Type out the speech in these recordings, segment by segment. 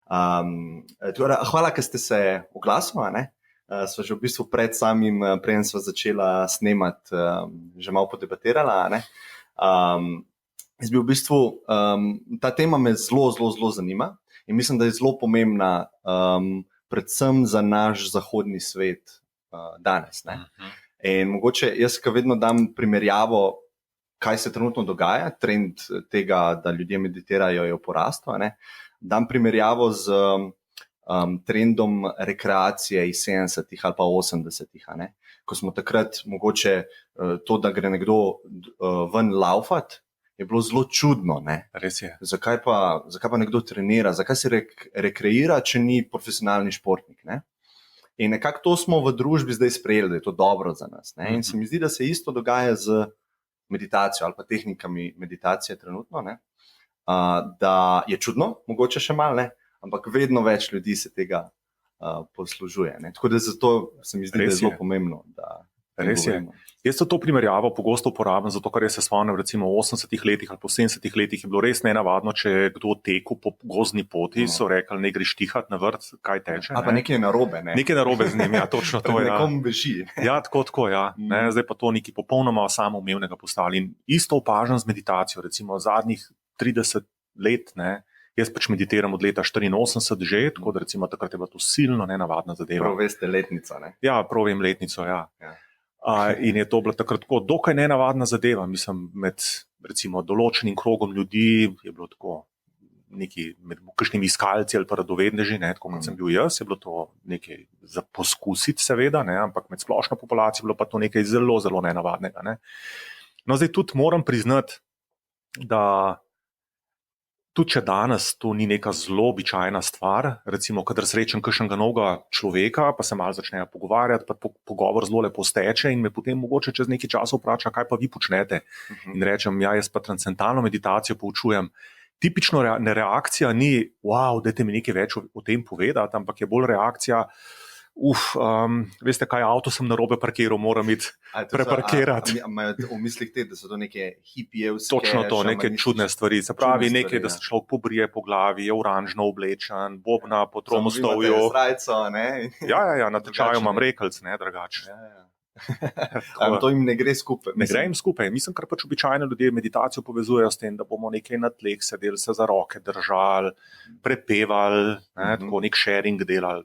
Hvala, ker ste se oglasili. Sva že v bistvu pred samim, preden sva začela snemati, že malo podebatirala. Jaz bi v bistvu, ta tema me zelo zanima in mislim, da je zelo pomembna, predvsem za naš zahodni svet danes. In mogoče jaz, ki vedno dam primerjavo, kaj se trenutno dogaja, trend tega, da ljudje meditirajo, je v porastu, dam primerjavo z trendom rekreacije iz 70-ih ali pa 80-ih, ko smo takrat mogoče to, da gre nekdo ven laufat, je bilo zelo čudno. Res je. Zakaj pa nekdo trenira, zakaj se rekreira, če ni profesionalni športnik? In nekako to smo v družbi zdaj sprejeli, da je to dobro za nas. In se mi zdi, da se isto dogaja z meditacijo ali pa tehnikami meditacije trenutno, da je čudno, mogoče še malo, ampak vedno več ljudi se tega poslužuje. Tako da zato se mi zdi, da je zelo pomembno, da res je. Jaz to primerjavo pogosto uporabljam, zato ker se spomnim, recimo v 80-ih letih ali po 70-ih letih je bilo res nenavadno, če je kdo tekel po gozdni poti, so rekli, ne greš tihat na vrt, kaj teče. Ali pa nekaj je narobe. Nekaj je narobe z njim, ja, točno to je. Nekom beži. Ja, tako, ja. Zdaj pa to nekaj popolnoma samoumevnega postali. In isto opažam z meditacijo, recimo zadnjih 30 let, jaz pač meditiram od leta 84 že, tako da recimo takrat je bila to silno nenavadna zadeva. Prav veste letnico, Ja, prav vem letnico, ja. In je to bila takrat tako dokaj nenavadna zadeva. Mislim, med recimo določenim krogom ljudi je bilo tako neki med kakšnimi iskalci ali pa radovedneži, tako kot sem bil jaz, je bilo to nekaj za poskusiti seveda, ampak med splošno populacijo je bilo pa to nekaj zelo nenavadnega. No, zdaj tudi moram priznati, da tudi če danes to ni neka zelo običajna stvar, recimo, kadar srečam kakšnega novega človeka, pa se malo začnejo pogovarjati, pa pogovor zelo lepo steče in me potem mogoče čez nekaj časa vpraša, kaj pa vi počnete. In rečem, ja, jaz pa transcendentalno meditacijo poučujem. Tipično reakcija ni, wow, dajte mi nekaj več o tem povedati, ampak je bolj reakcija, veste kaj, avto sem narobe parkiral, moram iti preparkirati. Imajo v mislih te, da so to neke hipijevske... Točno to, neke čudne stvari. Se pravi, nekaj, da se človek pobrije po glavi, je oranžno oblečen, bobna po tromostovju. Ja, na tečaju imam rekelc, drugače. To jim ne gre skupaj. Ne gre jim skupaj. Mislim, kar pač običajno ljudje meditacijo povezujejo s tem, da bomo nekaj na tleh sedeli, se za roke držali, prepevali, tako nek sharing delali.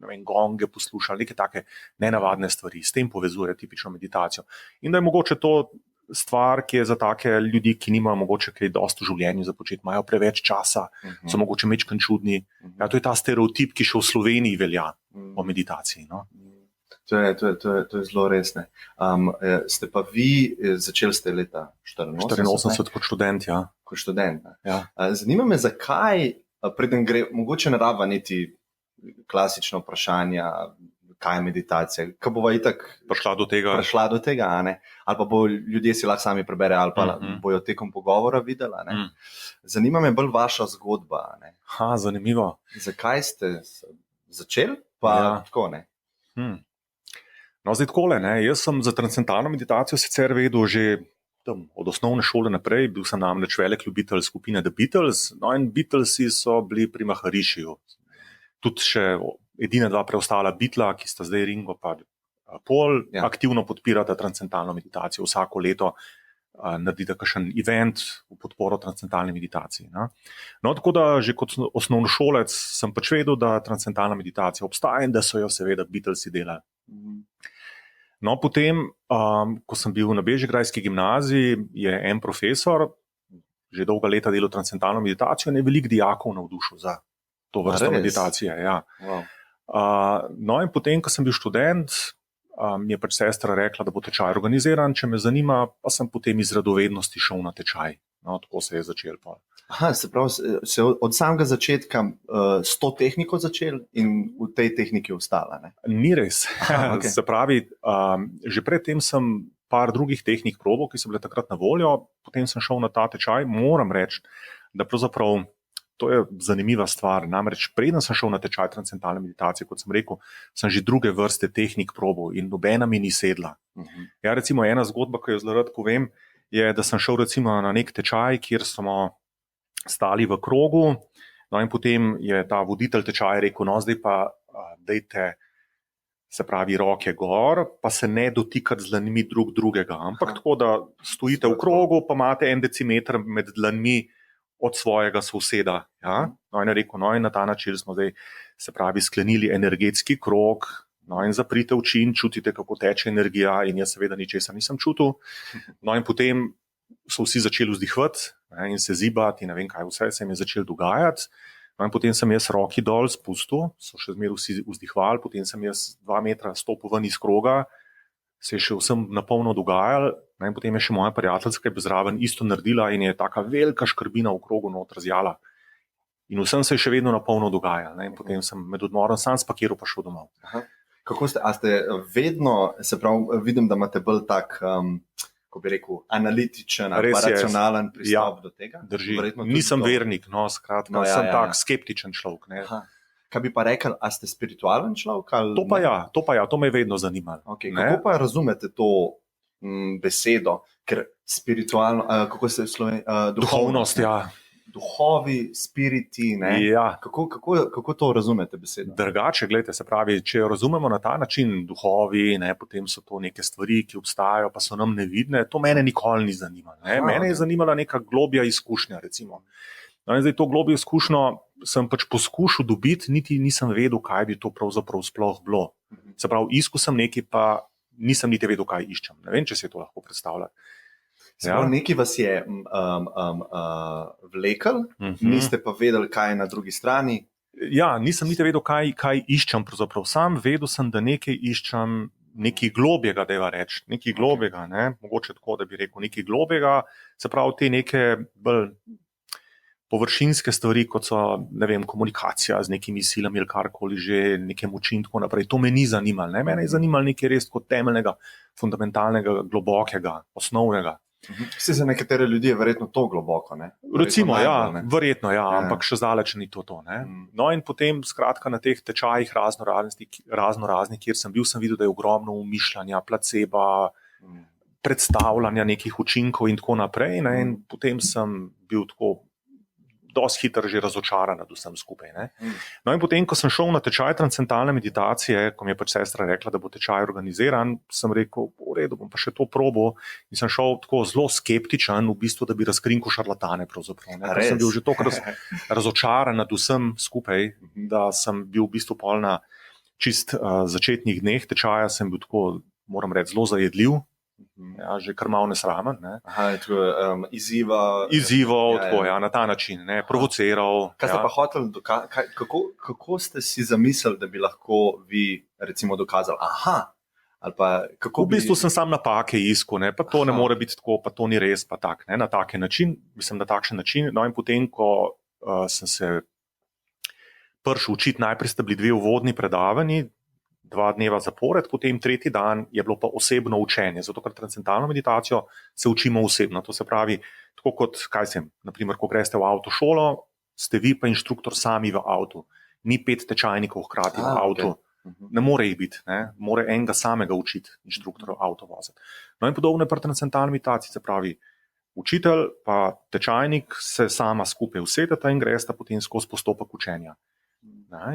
Gonge poslušali, neke take nenavadne stvari, s tem povezuje tipično meditacijo. In da je mogoče to stvar, ki je za take ljudi, ki nimajo mogoče kaj dosti v življenju za početi, imajo preveč časa, so mogoče mečkan čudni. Ja, to je ta stereotip, ki še v Sloveniji velja o meditaciji. No? To je zelo resne. Ste pa vi, začeli ste leta 84 kot študent, ja. Kot študent, ja. Zanima me, zakaj, preden gre, mogoče ne raba niti klasično vprašanje, kaj je meditacija, ko bova itak prišla do tega, ali pa bo ljudje si lahko sami prebere, ali pa bojo tekom pogovora videla. Zanima me bolj vaša zgodba. Zanimivo. Zakaj ste začeli, pa tako ne? No, zdaj takole, jaz sem za transcendentalno meditacijo sicer vedel že od osnovne šole naprej, bil sem namreč velik ljubitelj skupine The Beatles, no in Beatlesi so bili pri Maharišiju. Tudi še edina dva preostala Beatla, ki sta zdaj Ringo pa Paul, aktivno podpirata transcendentalno meditacijo. Vsako leto naredita kakšen event v podporo transcendentalni meditaciji. No, tako da že kot osnovnošolec sem pač vedel, da transcendentalna meditacija obstaja in da so jo seveda Beatlesi delali. No, potem, ko sem bil na Bežigrajski gimnaziji, je en profesor že dolga leta delal transcendentalno meditacijo in je veliko dijakov navdušil za to vrsto meditacije, ja. Wow. No in potem, ko sem bil študent, mi je pač sestra rekla, da bo tečaj organiziran, če me zanima, pa sem potem iz radovednosti šel na tečaj. No, tako se je začel. Se pravi, se od samega začetka s to tehniko začel in v tej tehniki ostala, ne? Ni res. Okay. Se pravi, že predtem sem par drugih tehnik probal, ki so bile takrat na voljo, potem sem šel na ta tečaj, moram reči, da pravzaprav to je zanimiva stvar. Namreč, preden sem šel na tečaj transcendentalne meditacije, kot sem rekel, sem že druge vrste tehnik probal in nobena mi ni sedla. Ja, recimo ena zgodba, ki jo zelo rad povem, je, da sem šel recimo na nek tečaj, kjer smo stali v krogu, No in potem je ta voditelj tečaja rekel, no zdaj pa dajte, se pravi, roke gor, pa se ne dotikati z dlanmi drug drugega, ampak tako, da stojite v krogu, pa imate 1 decimeter med dlanmi od svojega soseda. Ja? No in je rekel, no in na ta način smo zdaj, se pravi, sklenili energetski krog, no in zaprite oči in čutite, kako teče energija, in jaz seveda ničesar nisem čutil. No in potem so vsi začeli vzdihvati in se zibati in ne vem kaj vse se jim je začelo dogajati. No in potem sem jaz roki dol spustil, so še zmeraj vsi vzdihvali, potem sem jaz 2 metra stopil ven iz kroga, se je še vsem napolno dogajal, no in potem je še moja prijateljska zraven isto naredila in je taka velika škrbina v krogu not razjala. In vsem se je še vedno napolno dogajal. In potem sem med odmorom sam spakiral pa šel domov. Aha. Kako ste, a ste vedno, se pravi, vidim, da imate bolj tak, ko bi rekel, analitičen, racionalen pristop do tega? Drži. Nisem vernik, no, skratka, sem tak skeptičen človek. Ne. Kaj bi pa rekel, a ste spiritualen človek? Ali... To pa ja, to me je vedno zanimalo. Okay. Kako pa razumete to besedo? Ker spiritualno, kako se duhovnost, ja. Duhovi, spiriti, ne? Ja. Kako to razumete besedo? Drugače, gledajte, se pravi, če jo razumemo na ta način, duhovi, ne, potem so to neke stvari, ki obstajajo, pa so nam nevidne, to mene nikoli ni zanimalo. Mene je zanimala neka globja izkušnja, recimo. No, in zdaj to globjo izkušnjo sem pač poskušal dobiti, niti nisem vedel, kaj bi to pravzaprav sploh bilo. Se pravi, iskal sem nekaj, pa nisem niti vedel, kaj iščem. Ne vem, če se to lahko predstavlja. Nekaj vas je vlekel, niste pa vedeli, kaj je na drugi strani. Ja, nisem niti vedel, kaj iščem. Pravzaprav sam vedel sem, da nekaj iščem, nekaj globjega, da je reči. Nekaj globjega, ne? Mogoče tako, da bi rekel nekaj globjega. Se pravi, te neke bolj površinske stvari, kot so, ne vem, komunikacija z nekimi silami ali karkoli že, neke moči in tako naprej. To me ni zanimalo. Ne? Mene je zanimalo nekaj res kot temeljnega, fundamentalnega, globokega, osnovnega. Vsi za nekatere ljudi je verjetno to globoko, ne? Recimo, verjetno, ampak še zdaleč ni to. Ne? No in potem, skratka, na teh tečajih raznoraznih, kjer sem videl, da je ogromno umišljanja, placeba, predstavljanja nekih učinkov in tako naprej. Ne? In potem sem bil tako dosti hitro že razočaran nad vsem skupaj. Ne? No in potem, ko sem šel na tečaj transcendentalne meditacije, ko mi je pač sestra rekla, da bo tečaj organiziran, sem rekel, v redu, bom pa še to probal, in sem šel tako zelo skeptičen, v bistvu, da bi razkrinkal šarlatane pravzaprav. Sem bil že toliko razočaran nad vsem skupaj, da sem bil v bistvu pol na čist začetnih dneh tečaja, sem bil tako, moram reči, zelo zajedljiv. Ja, že kar malo nesramen. Ne. Izzival, na ta način, ne, provociral. Kaj ste pa hoteli dokazati? Kako ste si zamislili, da bi lahko vi recimo dokazali? V bistvu sem sam napake iskal, ne, pa to ne more biti tako, pa to ni res, pa tak, ne, na takšen način, mislim, na takšen način. No in potem, ko sem se prišel učiti, najprej sta bili 2 uvodni predavanji, 2 dneva zapored, potem 3. dan je bilo pa osebno učenje, zato ker transcendentalno meditacijo se učimo osebno. To se pravi, tako kot, naprimer, ko greste v avtošolo, ste vi pa inštruktor sami v avtu. Ni 5 tečajnikov hkrati v avtu. Okay. Ne more jih biti, ne? More enega samega učiti, inštruktorov avto voziti. No in podobno je pri transcendentalni meditaciji, se pravi, učitelj pa tečajnik se sama skupaj usedeta in gresta potem skozi postopek učenja.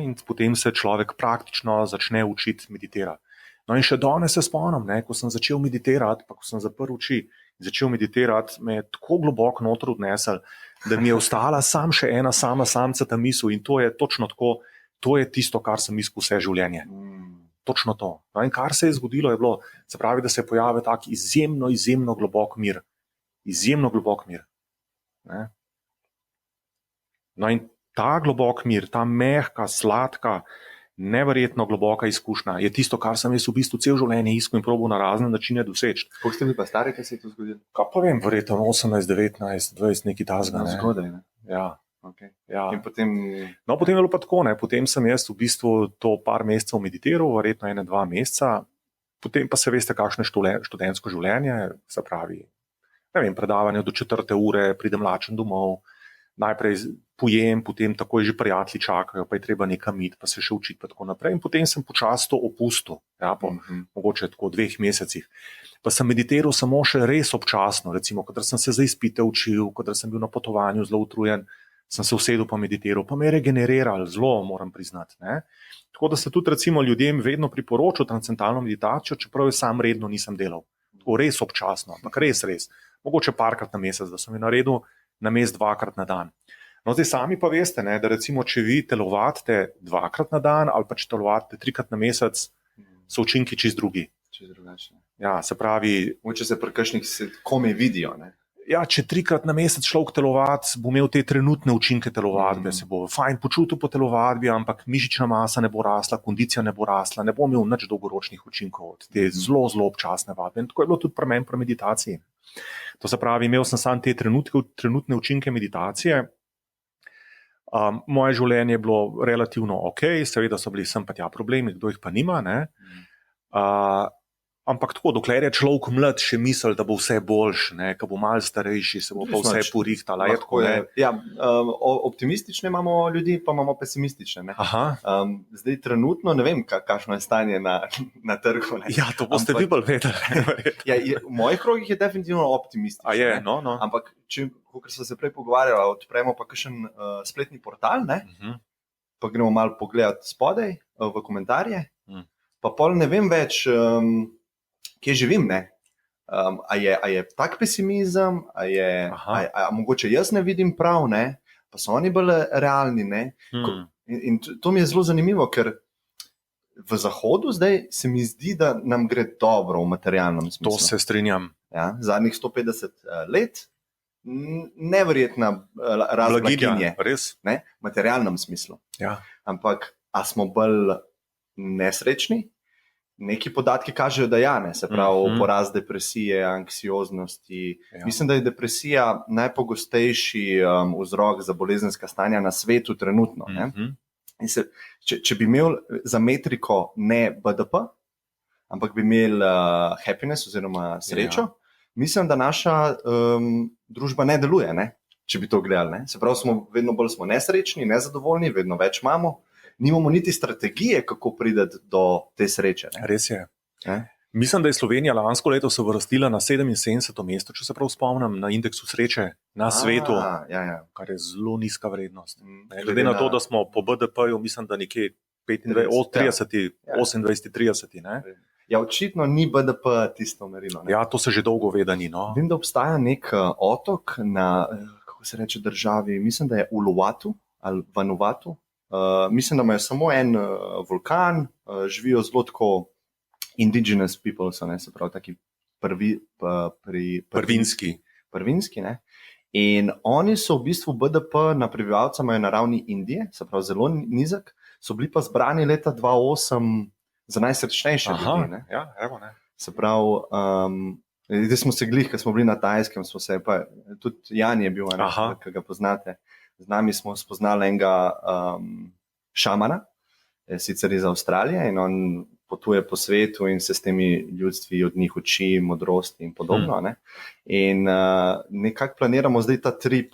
In potem se človek praktično začne učiti meditirati. No in še danes se spomnim, ko sem začel meditirati, pa ko sem zaprl oči in začel meditirati, me je tako globoko noter odnesel, da mi je ostala še ena sama samcata misel, in to je točno tako, to je tisto, kar sem iskal vse življenje. Točno to. No in kar se je zgodilo, je bilo, se pravi, da se je pojavil tak izjemno globok mir. Izjemno globok mir. Ne? No in ta globok mir, ta mehka, sladka, neverjetno globoka izkušnja je tisto, kar sem jaz v bistvu cel življenje iskal in probal na razne načine doseči. Koliko ste bili pa stari, kaj se je to zgodilo? Kaj pa vem, verjetno 18, 19, 20, nekaj tazga. Zgodaj, ne? Ja. Okay. Ja. In potem... No, potem je bilo pa tako, ne? Potem sem jaz v bistvu to par mesecev meditiral, verjetno 1-2 meseca, potem pa se veste, kakšno je študentsko življenje, se pravi, ne vem, predavanje do 4. ure, pridem lačen domov, najprej pojem, potem takoj že prijatelji čakajo, pa je treba nekam iti, pa se še učiti, pa tako naprej. In potem sem počasi to opustil, po mogoče tako 2 mesecih. Pa sem meditiral samo še res občasno, recimo, kadar sem se za izpite učil, kadar sem bil na potovanju zelo utrujen, sem se usedel pa meditiral, pa me je regeneriral, zelo moram priznati. Ne. Tako da se tudi recimo ljudem vedno priporočil transcendentalno meditacijo, čeprav jo sam redno nisem delal. Tako res občasno, ampak res. Mogoče parkrat na mesec, da sem jo naredil namesto 2-krat na dan. No, zdaj sami pa veste, ne, da recimo, če vi telovadite 2-krat na dan ali pa če telovadite 3-krat na mesec, so učinki čist drugi. Čist drugačne. Ja, se pravi, Mogoče se pri kakšnih komaj vidijo. Ne? ja, če 3-krat na mesec človek telovadi, bo imel te trenutne učinke telovadbe, se bo fajn počutil po telovadbi, ampak mišična masa ne bo rasla, kondicija ne bo rasla, ne bo imel nič dolgoročnih učinkov od te zelo, zelo občasne vadbe. In tako je bilo tudi pri meni pri meditaciji. To se pravi, imel sem samo te trenutne učinke meditacije. Moje življenje je bilo relativno ok, seveda so bili sem pa tja problemi, kdo jih pa nima. Ne? Ampak tako, dokler je človek mlad, še misli, da bo vse boljš, ko bo malo starejši, se bo pa vse porihtalo. Ja, optimistične imamo ljudi, pa imamo pesimistične. Ne? Zdaj trenutno ne vem, kakšno je stanje na trgu. Ne? Ja, to boste vi bolj vedeli. Ja, v mojih krogih je definitivno optimistično. Ampak, kot smo se prej pogovarjali, odpremo pa kakšen spletni portal, pa gremo malo pogledat spodaj v komentarje, pa pol ne vem več, kje živim, ne? A je tak pesimizem, a mogoče jaz ne vidim prav, ne? Pa so oni bolj realni, ne? In to mi je zelo zanimivo, ker v Zahodu zdaj se mi zdi, da nam gre dobro v materialnem smislu. To se strinjam. Ja, zadnjih 150 let, neverjetna rast blaginje. Res? Ne? V materialnem smislu. Ja. Ampak, a smo bolj nesrečni? Neki podatki kažejo, da ja, ne, se pravi, porast depresije, anksioznosti. Ja. Mislim, da je depresija najpogostejši vzrok za bolezenska stanja na svetu trenutno. In če bi imel za metriko ne BDP, ampak bi imel happiness oziroma srečo, mislim, da naša družba ne deluje, ne, če bi to gledali. Ne. Se pravi, vedno bolj smo nesrečni, nezadovoljni, vedno več imamo. Nimamo niti strategije, kako priti do te sreče. Ne? Res je. Mislim, da je Slovenija lansko leto se uvrstila na 77. mesto, če se prav spomnim, na indeksu sreče na svetu, kar je zelo nizka vrednost. Glede na to, da smo po BDP-ju, mislim, da nekje 28-30. Ja, očitno ni BDP tisto merilo. Ne? Ja, to se že dolgo ve, da ni. No. Vem, da obstaja nek otok na, kako se reče, državi, mislim, da je Uluwatu ali Vanuatu. Mislim, da imajo samo en vulkan, živijo zelo tako indigenous people, se pravi taki prvinski. Ne? In oni so v bistvu BDP na prebivalca imajo na ravni Indije, se pravi zelo nizek, so bili pa zbrani leta 2008 za najsrečnejše ljudi. Ne? Ja, evo, ne. Se pravi, zdaj smo se glih, ko smo bili na Tajskem, smo se pa, tudi Jan je bil, ki ga poznate. Z nami smo spoznali enega šamana, sicer iz Avstralije, in on potuje po svetu in se s temi ljudstvi od njih uči modrosti in podobno. Ne? In nekako planiramo zdaj ta trip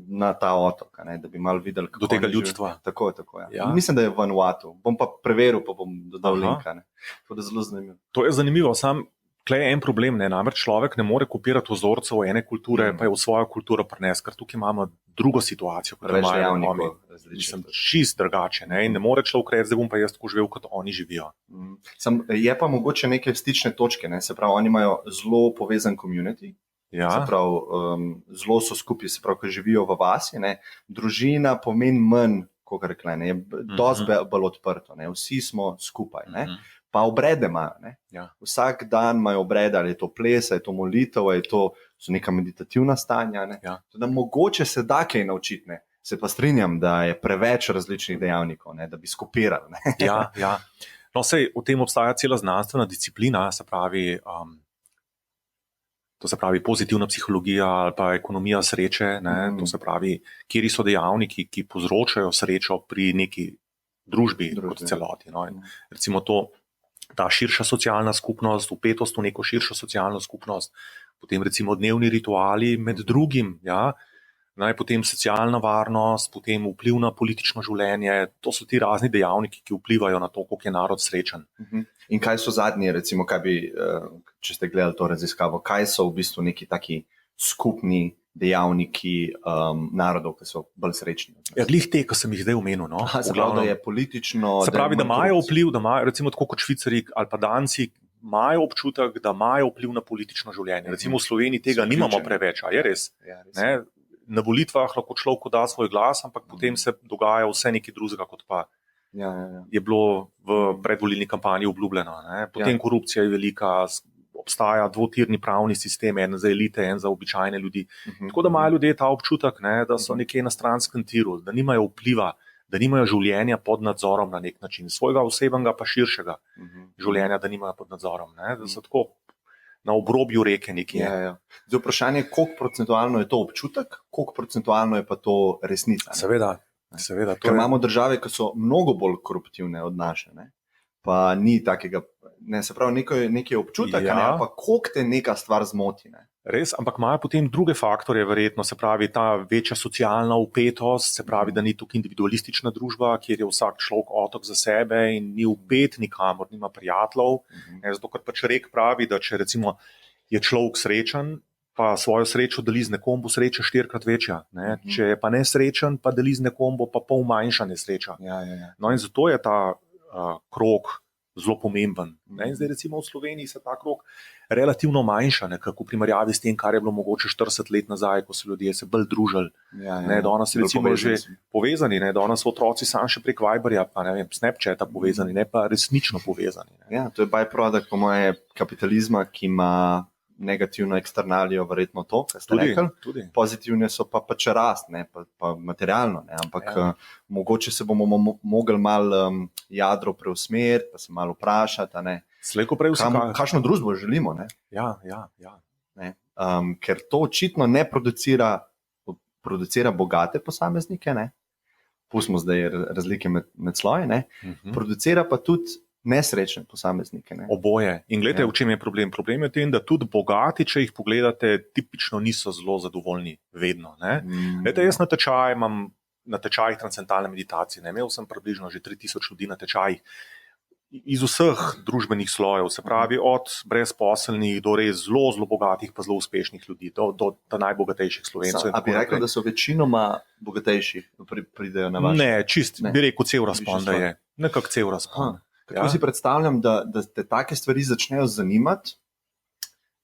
na ta otok, ne? Da bi malo videli, kako do tega ljudstva. Tako, ja. Ja. Mislim, da je v Vanuatu. Bom pa preveril, pa bom dodal linka. Ne? To je zelo zanimivo. To je zanimivo, sam tukaj je en problem, namreč človek ne more kopirati vzorcev ene kulture, pa je v svojo kulturo prenesti, ker tukaj imamo drugo situacijo, kot imajo oni. Mislim, čist drugače. In ne more človek reči, da bom pa jaz tako živel, kot oni živijo. Je pa mogoče neke stične točke, ne? Se pravi, oni imajo zelo povezan community. Ja. Se pravi, zelo so skupaj, se pravi, ko živijo v vasi, ne? Družina pomeni manj, kot rekla, ne? Je dosti bolj odprto, ne? Vsi smo skupaj, ne? Pa obrede imajo. Ja. Vsak dan imajo obrede, ali je to ples, ali je to molitev, ali je to neka meditativna stanja. Ja. Teda, mogoče se da kaj naučiti, ne? Se pa strinjam, da je preveč različnih dejavnikov, ne? Da bi skopirali. Ne? Ja. No, sej, v tem obstaja cela znanstvena disciplina, se pravi, to se pravi pozitivna psihologija ali pa ekonomija sreče, to se pravi, kjeri so dejavniki, ki povzročajo srečo pri neki družbi. Kot celoti. No? Recimo ta širša socialna skupnost, vpetost v neko širšo socialno skupnost, potem recimo dnevni rituali med drugim, potem socialna varnost, potem vpliv na politično življenje, to so ti razni dejavniki, ki vplivajo na to, koliko je narod srečen. In kaj so zadnji, recimo, če ste gledali to raziskavo, kaj so v bistvu neki taki skupni dejavniki narodov, ki so bolj srečni. Ja, glih te, ki sem jih zdaj omenil. No? Se pravi, da je politično. Se pravi, da imajo vpliv, da imajo, recimo tako kot Švicari ali pa Danci, imajo občutek, da imajo vpliv na politično življenje. Recimo v Sloveniji tega nimamo preveč, a je res? Ja, res. Ne? Na volitvah lahko človek da svoj glas, ampak potem se dogaja vse nekaj drugega, kot pa je bilo v predvolilni kampanji obljubljeno. Ne? Potem korupcija je velika, obstaja dvotirni pravni sistem, en za elite, en za običajne ljudi. Tako da imajo ljudje ta občutek, ne, da so nekje na stranskem tiru, da nimajo vpliva, da nimajo življenja pod nadzorom na nek način, svojega osebnega pa širšega življenja, da nimajo pod nadzorom, ne, da so tako na obrobju reke nekje. Zdaj vprašanje, koliko procentualno je to občutek, koliko procentualno je pa to resnica. Seveda. Ker imamo države, ki so mnogo bolj koruptivne od naše, ne? Pa ni takega, ne, se pravi, nekaj občutek, ne, pa koliko te neka stvar zmoti. Ne? Res, ampak imajo potem druge faktorje, verjetno, se pravi, ta večja socialna upetost, se pravi, da ni tukaj individualistična družba, kjer je vsak človek otok za sebe in ni upet nikamor, nima prijateljev. Zato, ker pač rek pravi, da če recimo je človek srečen, pa svojo srečo deli z nekom, bo sreča 4-krat večja. Ne? Če je pa nesrečen, pa deli z nekom, bo pa pol manjša nesreča. No in zato je ta krog zelo pomemben. Ne? In zdaj recimo v Sloveniji se ta krog relativno manjša, nekako v primerjavi s tem, kar je bilo mogoče 40 let nazaj, ko so ljudje se bolj družili. Danes recimo že povezani, ne? Danes so otroci sam še prek Viberja, pa ne vem, Snapchata povezani, ne pa resnično povezani. Ne? Ja, to je byproduct po moje kapitalizma, ki ima negativno eksternalijo, verjetno to, kar ste rekli. Pozitivne so pa pač rast, ne, pa materialno, ne, ampak mogoče se bomo mogli malo jadro preusmeriti, pa se malo vprašati, ne. Slejko prej kakšno družbo želimo, ne. Ja. Ne. Ker to očitno ne producira bogate posameznike, ne. Pustimo zdaj razlike med sloji, ne. Producira pa tudi nesrečne posameznike. Ne? Oboje. In gledajte, v čem je problem? Problem je v tem, da tudi bogati, če jih pogledate, tipično niso zelo zadovoljni vedno. Gledajte, jaz imam na tečajih transcendentalne meditacije. Ne? Imel sem približno že 3000 ljudi na tečajih iz vseh družbenih slojev, se pravi od brezposelnih do res zelo bogatih pa zelo uspešnih ljudi, do najbogatejših Slovencev. A bi rekel, da so večinoma bogatejši, pridejo na vaš? Ne, čist, bi rekel cel razpon, da je. Nekako cel razpon. Kako si predstavljam, da te take stvari začnejo zanimati,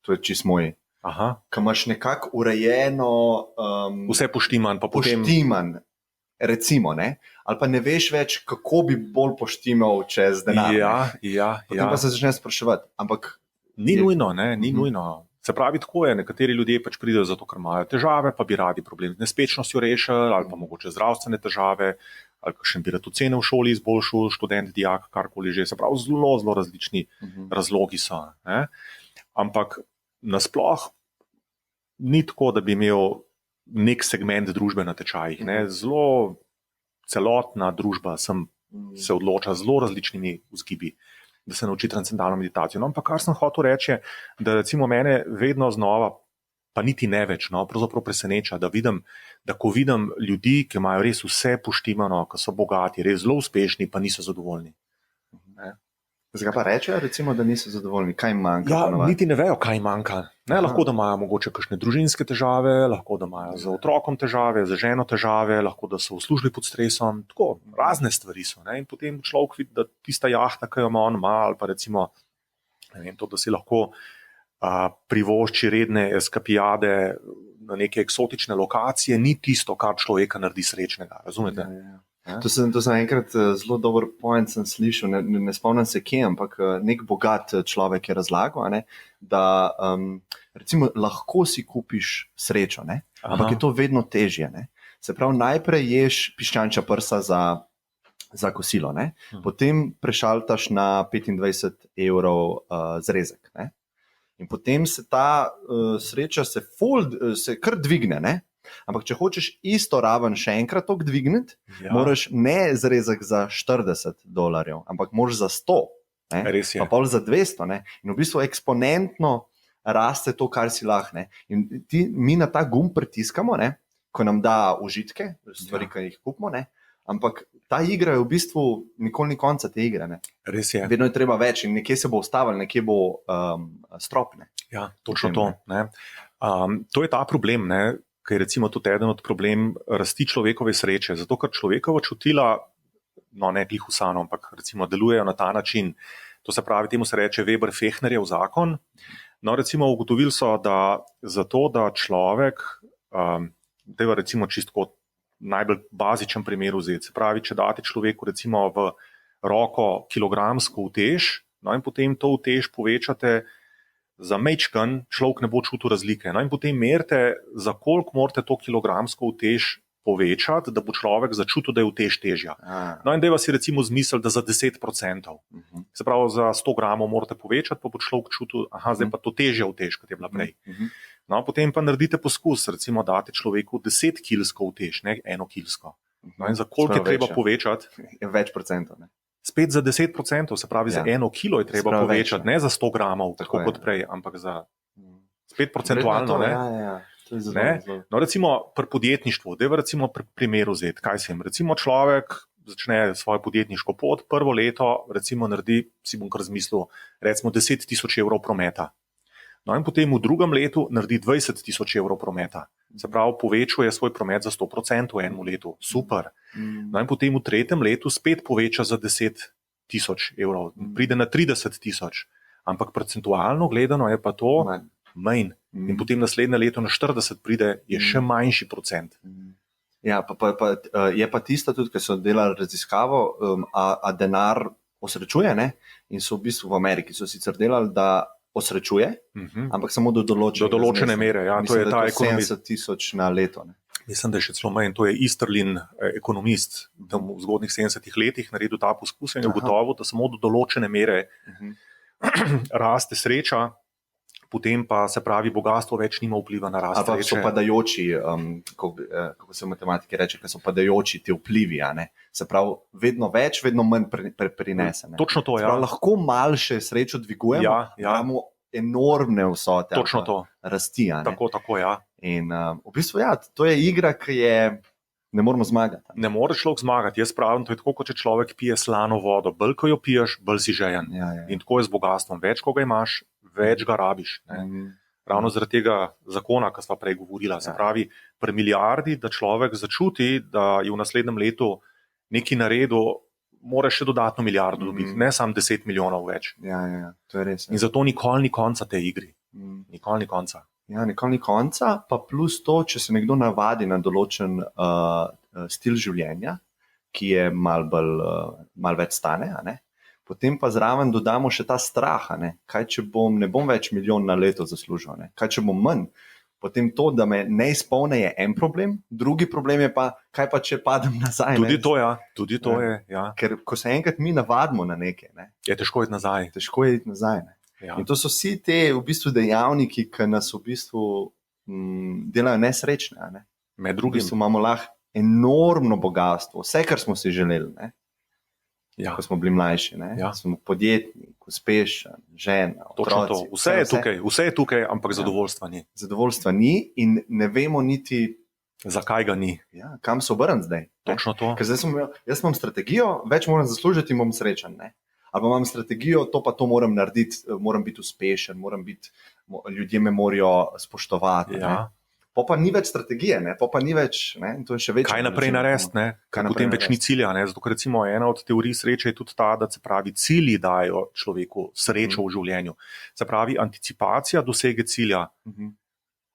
to je čist moj, ko imaš nekako urejeno vse poštiman, pa poštiman, recimo, ne? Ali pa ne veš več, kako bi bolj poštimal čez denar. Potem pa se začneš spraševati, ampak ni nujno, ne, ni nujno. Se pravi, tako je, nekateri ljudje pač pridejo zato, ker imajo težave, pa bi radi problem z nespečnostjo rešili, ali pa mogoče zdravstvene težave, ali kakšen bi rad ocene v šoli izboljšal, študent, dijak, karkoli že. Se pravi, zelo različni razlogi so. Ne? Ampak nasploh ni tako, da bi imel nek segment družbe na tečajih. Ne? Zelo celotna družba se odloča z zelo različnimi vzgibi, da se nauči transcendentalno meditacijo. No, ampak kar sem hotel reči, da recimo mene vedno znova, pa niti ne več, no, pravzaprav preseneča, da ko vidim ljudi, ki imajo res vse poštimano, ki so bogati, res zelo uspešni, pa niso zadovoljni. Zakaj pa rečejo, recimo, da niso zadovoljni? Kaj jim manjka? Ja, niti ne vejo, kaj jim manjka. Lahko, da imajo mogoče kakšne družinske težave, lahko, da imajo z otrokom težave, z ženo težave, lahko, da so v službi pod stresom, tako, razne stvari so. Ne? In potem človek vidi, da tista jahta, ki jo on ima, ali pa recimo, ne vem, to, da si lahko privošči redne eskapijade na neke eksotične lokacije, ni tisto, kar človeka naredi srečnega, razumete? To sem enkrat zelo dober point sem slišal, ne spomnim se kje, ampak nek bogat človek je razlagal, ne, da recimo lahko si kupiš srečo, ne, ampak je to vedno težje. Ne. Se pravi, najprej ješ piščančja prsa za kosilo, ne, potem prešaltaš na 25 € zrezek. Ne. In potem se ta sreča se kar dvigne, ne? Ampak če hočeš isto raven še enkrat toliko dvigniti, moraš ne zrezek za $40, ampak moraš za 100, ne? Pa pol za 200. Ne? In v bistvu eksponentno raste to, kar si lahko. Ne? In mi na ta gumb pritiskamo, ne? Ko nam da užitke, stvari, ki jih kupimo, ne? Ampak ta igra je v bistvu nikoli ni konca te igre. Ne? Res je. Vedno je treba več in nekje se bo ustavil, nekje bo strop. Ne? Ja, točno to. Ne? To je ta problem. Ne? ker je recimo tudi eden od problem rasti človekove sreče. Zato, ker človekova čutila, no ne glih vsano, ampak recimo delujejo na ta način. To se pravi, temu se reče Weber-Fechnerjev zakon. No, recimo ugotovili so, da zato, da človek, dajva recimo čisto najbolj bazičen primer vzeti, se pravi, če date človeku recimo v roko kilogramsko utež, no in potem to utež povečate za majčken, človek ne bo čutil razlike. No in potem merite, za koliko morate to kilogramsko utež povečati, da bo človek začutil, da je utež težja. No in dajva si recimo zmisliti, da za 10%. Se pravi, za 100 gramov morate povečati, pa bo človek čutil, zdaj pa to težja utež, kot je bila prej. No, potem pa naredite poskus, recimo date človeku 10 kilsko utež, ne 1 kilsko. No in za koliko je treba povečati? Več procentov, ne? Spet za 10%, se pravi, za 1 kilo je treba povečati, ne za 100 gramov, tako kot prej, ampak za spet procentualno, ne? Ja. No, recimo pri podjetništvu, dajva recimo pri primeru vzeti, kaj sem. Recimo človek začne svojo podjetniško pot, prvo leto recimo naredi, si bom kar zmislil, recimo 10 000 evrov prometa. No in potem v drugem letu naredi 20 000 evrov prometa. Se pravi, povečuje svoj promet za 100% v enem letu. Super. No in potem v tretjem letu spet poveča za 10 000 evrov. Pride na 30 000. Ampak procentualno gledano je pa to manj. In potem naslednje leto na 40 pride, je še manjši procent. Ja, je pa tista tudi, ki so delali raziskavo, a denar osrečuje, ne? In so v bistvu v Ameriki so sicer delali, da osrečuje, ampak samo do določene mere. Ja, mislim, to je ta ekonomist. 70 000 na leto. Ne? Mislim, da je še celo manj. To je Easterlin, ekonomist, tam v zgodnih 70 letih naredil ta poskus in je ugotovil, da samo do določene mere raste sreča, potem pa se pravi, bogatstvo več nima vpliva na rast sreče. Ali pa so padajoči, kako se v matematiki reče, so padajoči ti vplivi, a ne? Se pravi, vedno več, vedno manj prinese. Ne? Točno to, ja. Pravi, lahko malo še srečo dvigujemo, imamo enormne vsote. Točno to. Rasti, a ne? Tako, ja. In v bistvu, ja, to je igra, ki je ne moremo zmagati. Ne more človek zmagati. Jaz pravim, to je tako, kot če človek pije slano vodo. Bolj, ko jo piješ, bolj si žejen. Ja. In tako je z bogastvom. Več, ko ga imaš, več ga rabiš. Ravno zaradi tega zakona, ki sva prej govorila. Se pravi, pri milijardi, da človek začuti, da je v naslednjem letu nekaj naredil, mora še dodatno milijardo dobiti, ne samo 10 milijonov več. Ja, to je res. In zato nikoli ni konca te igri. Nikoli ni konca. Ja, nikoli ni konca, pa plus to, če se nekdo navadi na določen stil življenja, ki je mal več stane, a ne? Potem pa zraven dodamo še ta strah, a ne? Kaj če ne bom več milijon na leto zaslužil, ne? Kaj če bom manj? Potem to, da me ne izpolne, je en problem, drugi problem je pa, kaj pa če padem nazaj. Tudi to je. Ker ko se enkrat mi navadimo na nekaj, ne? Je težko iti nazaj. Ne? Ja. In to so vsi te v bistvu dejavniki, ki nas v bistvu delajo nesrečne. Ne? Med drugim. V bistvu imamo lahko enormno bogatstvo, vse, kar smo si želeli, ne? Ko smo bili mlajši. Smo podjetnik, uspešen, žena, otroci. Vse je tukaj, ampak zadovoljstva ni. Zadovoljstva ni in ne vemo niti, zakaj ga ni. Ja, kam se obrniti zdaj. Točno to. Ker jaz imam strategijo, več moram zaslužiti in bom srečen. Ne? Ali pa imam strategijo, to moram narediti, moram biti uspešen, ljudje me morajo spoštovati. Ja. Pa ni več strategije, pa ni več, ne? To je še več. Kaj naprej narediti, ne? Potem več ni cilja. Ne? Zato, ker recimo ena od teorij sreče je tudi ta, da se pravi, cilji dajo človeku srečo v življenju. Se pravi, anticipacija dosege cilja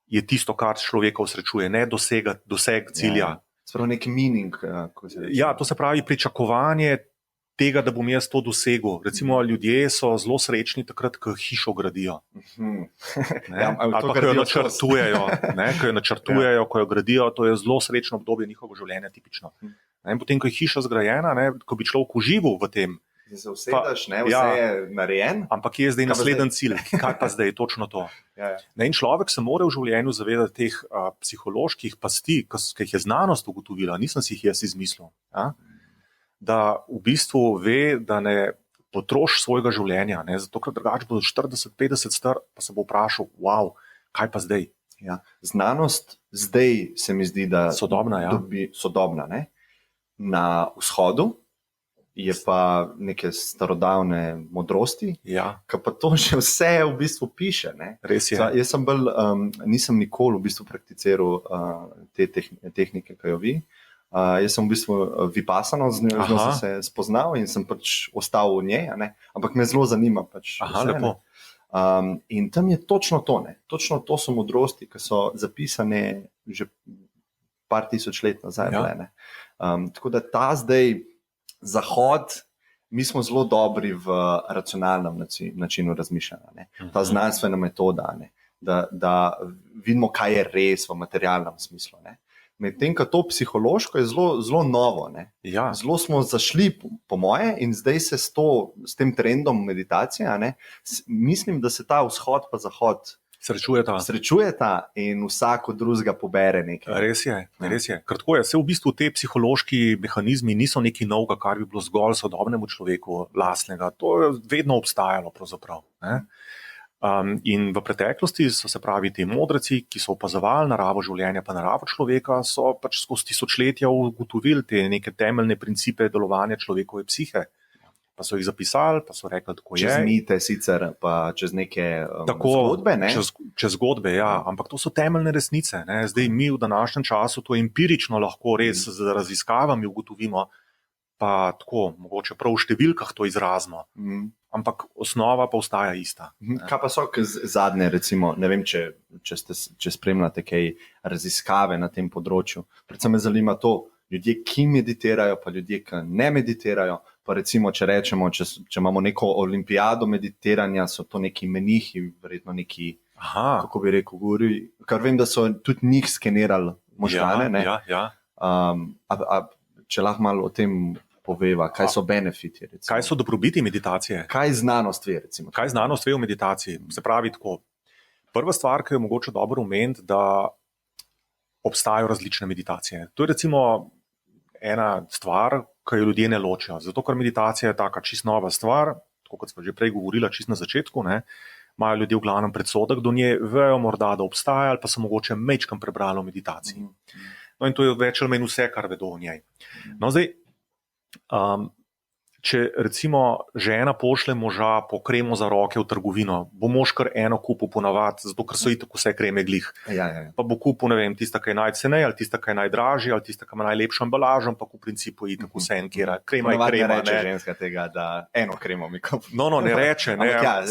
je tisto, kar človeka usrečuje, ne doseg cilja. Se pravi, nek meaning. Ja, to se pravi pričakovanje tega, da bom jaz to dosegel. Recimo, ljudje so zelo srečni takrat, ko hišo gradijo. Ali pa, ko jo načrtujejo, ko jo gradijo, to je zelo srečno obdobje njihovega življenja, tipično. In potem, ko je hiša zgrajena, ko bi človek užival v tem, se usedeš, vse je narejen. Ampak je zdaj naslednji cilj. Kaj pa zdaj, točno to. In človek se mora v življenju zavedati teh psiholoških pasti, ki jih je znanost ugotovila, nisem si jih jaz izmislil. Da v bistvu ve, da ne potroši svojega življenja, ne? Zato, ker drugače bo 40-50 star, pa se bo vprašal, wow, kaj pa zdaj? Ja. Znanost zdaj se mi zdi, da sodobna, sodobna, ne? Na vzhodu je pa neke starodavne modrosti, Ja, ki pa to že vse v bistvu piše. Ne? res je. Jaz sem nisem nikoli v bistvu prakticiral te tehnike, ki jo vi. Jaz sem v bistvu vipassano, z njo sem se spoznal in sem pač ostal v njej, ampak me zelo zanima pač Aha, vse, lepo. in tam je točno to, točno to so modrosti, ki so zapisane že par tisoč let nazaj. Ja. Tako da ta zdaj Zahod, mi smo zelo dobri v racionalnem načinu razmišljanja, ta znanstvena metoda, da vidimo, kaj je res v materialnem smislu. Medtem ko to psihološko je zelo novo. Ja. Zelo smo zašli, po moje, in zdaj se s tem trendom meditacije, mislim, da se ta vzhod pa zahod srečujeta in vsak od drugega pobere nekaj. Res je. Ker tako je, vse v bistvu te psihološki mehanizmi niso nekaj novega, kar bi bilo zgolj sodobnemu človeku lastnega. To je vedno obstajalo pravzaprav. In v preteklosti so se pravi ti modreci, ki so opazovali naravo življenja pa naravo človeka, so pač skozi tisočletja ugotovili te neke temeljne principe delovanja človekove psihe. Pa so jih zapisali, pa so rekli, tako je. Čez mite sicer, pa čez neke zgodbe. Čez zgodbe, ja. Ampak to so temeljne resnice. Zdaj mi v današnjem času to empirično lahko res z raziskavami ugotovimo, pa tako, mogoče prav v številkah to izrazimo. Ampak osnova pa ostaja ista. Kaj pa so zadnje, recimo, ne vem, če spremljate kaj raziskave na tem področju. Predvsem me zanima to, ljudje, ki meditirajo, pa ljudje, ki ne meditirajo. Pa recimo, če rečemo, če imamo neko olimpijado meditiranja, so to neki menihi, verjetno neki, kako bi rekel, guri, kar vem, da so tudi njih skenirali možgane. Ja. Če lahko malo o tem poveva, kaj so benefiti? Recimo. Kaj so dobrobiti meditacije? Kaj znanost ve, recimo? Kaj znanost ve o meditaciji? Se pravi tako, prva stvar, ki je mogoče dobro omeniti, da obstajajo različne meditacije. To je recimo ena stvar, ki jo ljudje ne ločijo. Zato, ker meditacija je taka čist nova stvar, tako kot smo že prej govorili, čist na začetku, imajo ljudje v glavnem predsodek do nje, vejo morda, da obstaja, ali pa so mogoče mečkam prebrali o meditaciji. No in to je več ali manj vse, kar vedo o njej. No zdaj, če recimo žena pošle moža po kremo za roke v trgovino, bo mož kar eno kupil ponavadi, zato ker so itak vse kreme glih. Ja. Pa bo kupil, ne vem, tista, ki je najcenej, ali tista, ki je najdražji, ali tista, ki ima najlepšo embalažo, ampak v principu je itak vse en, kjer krema je krema. Ne reče ženska tega, da eno kremo mi kupi. No, ne reče,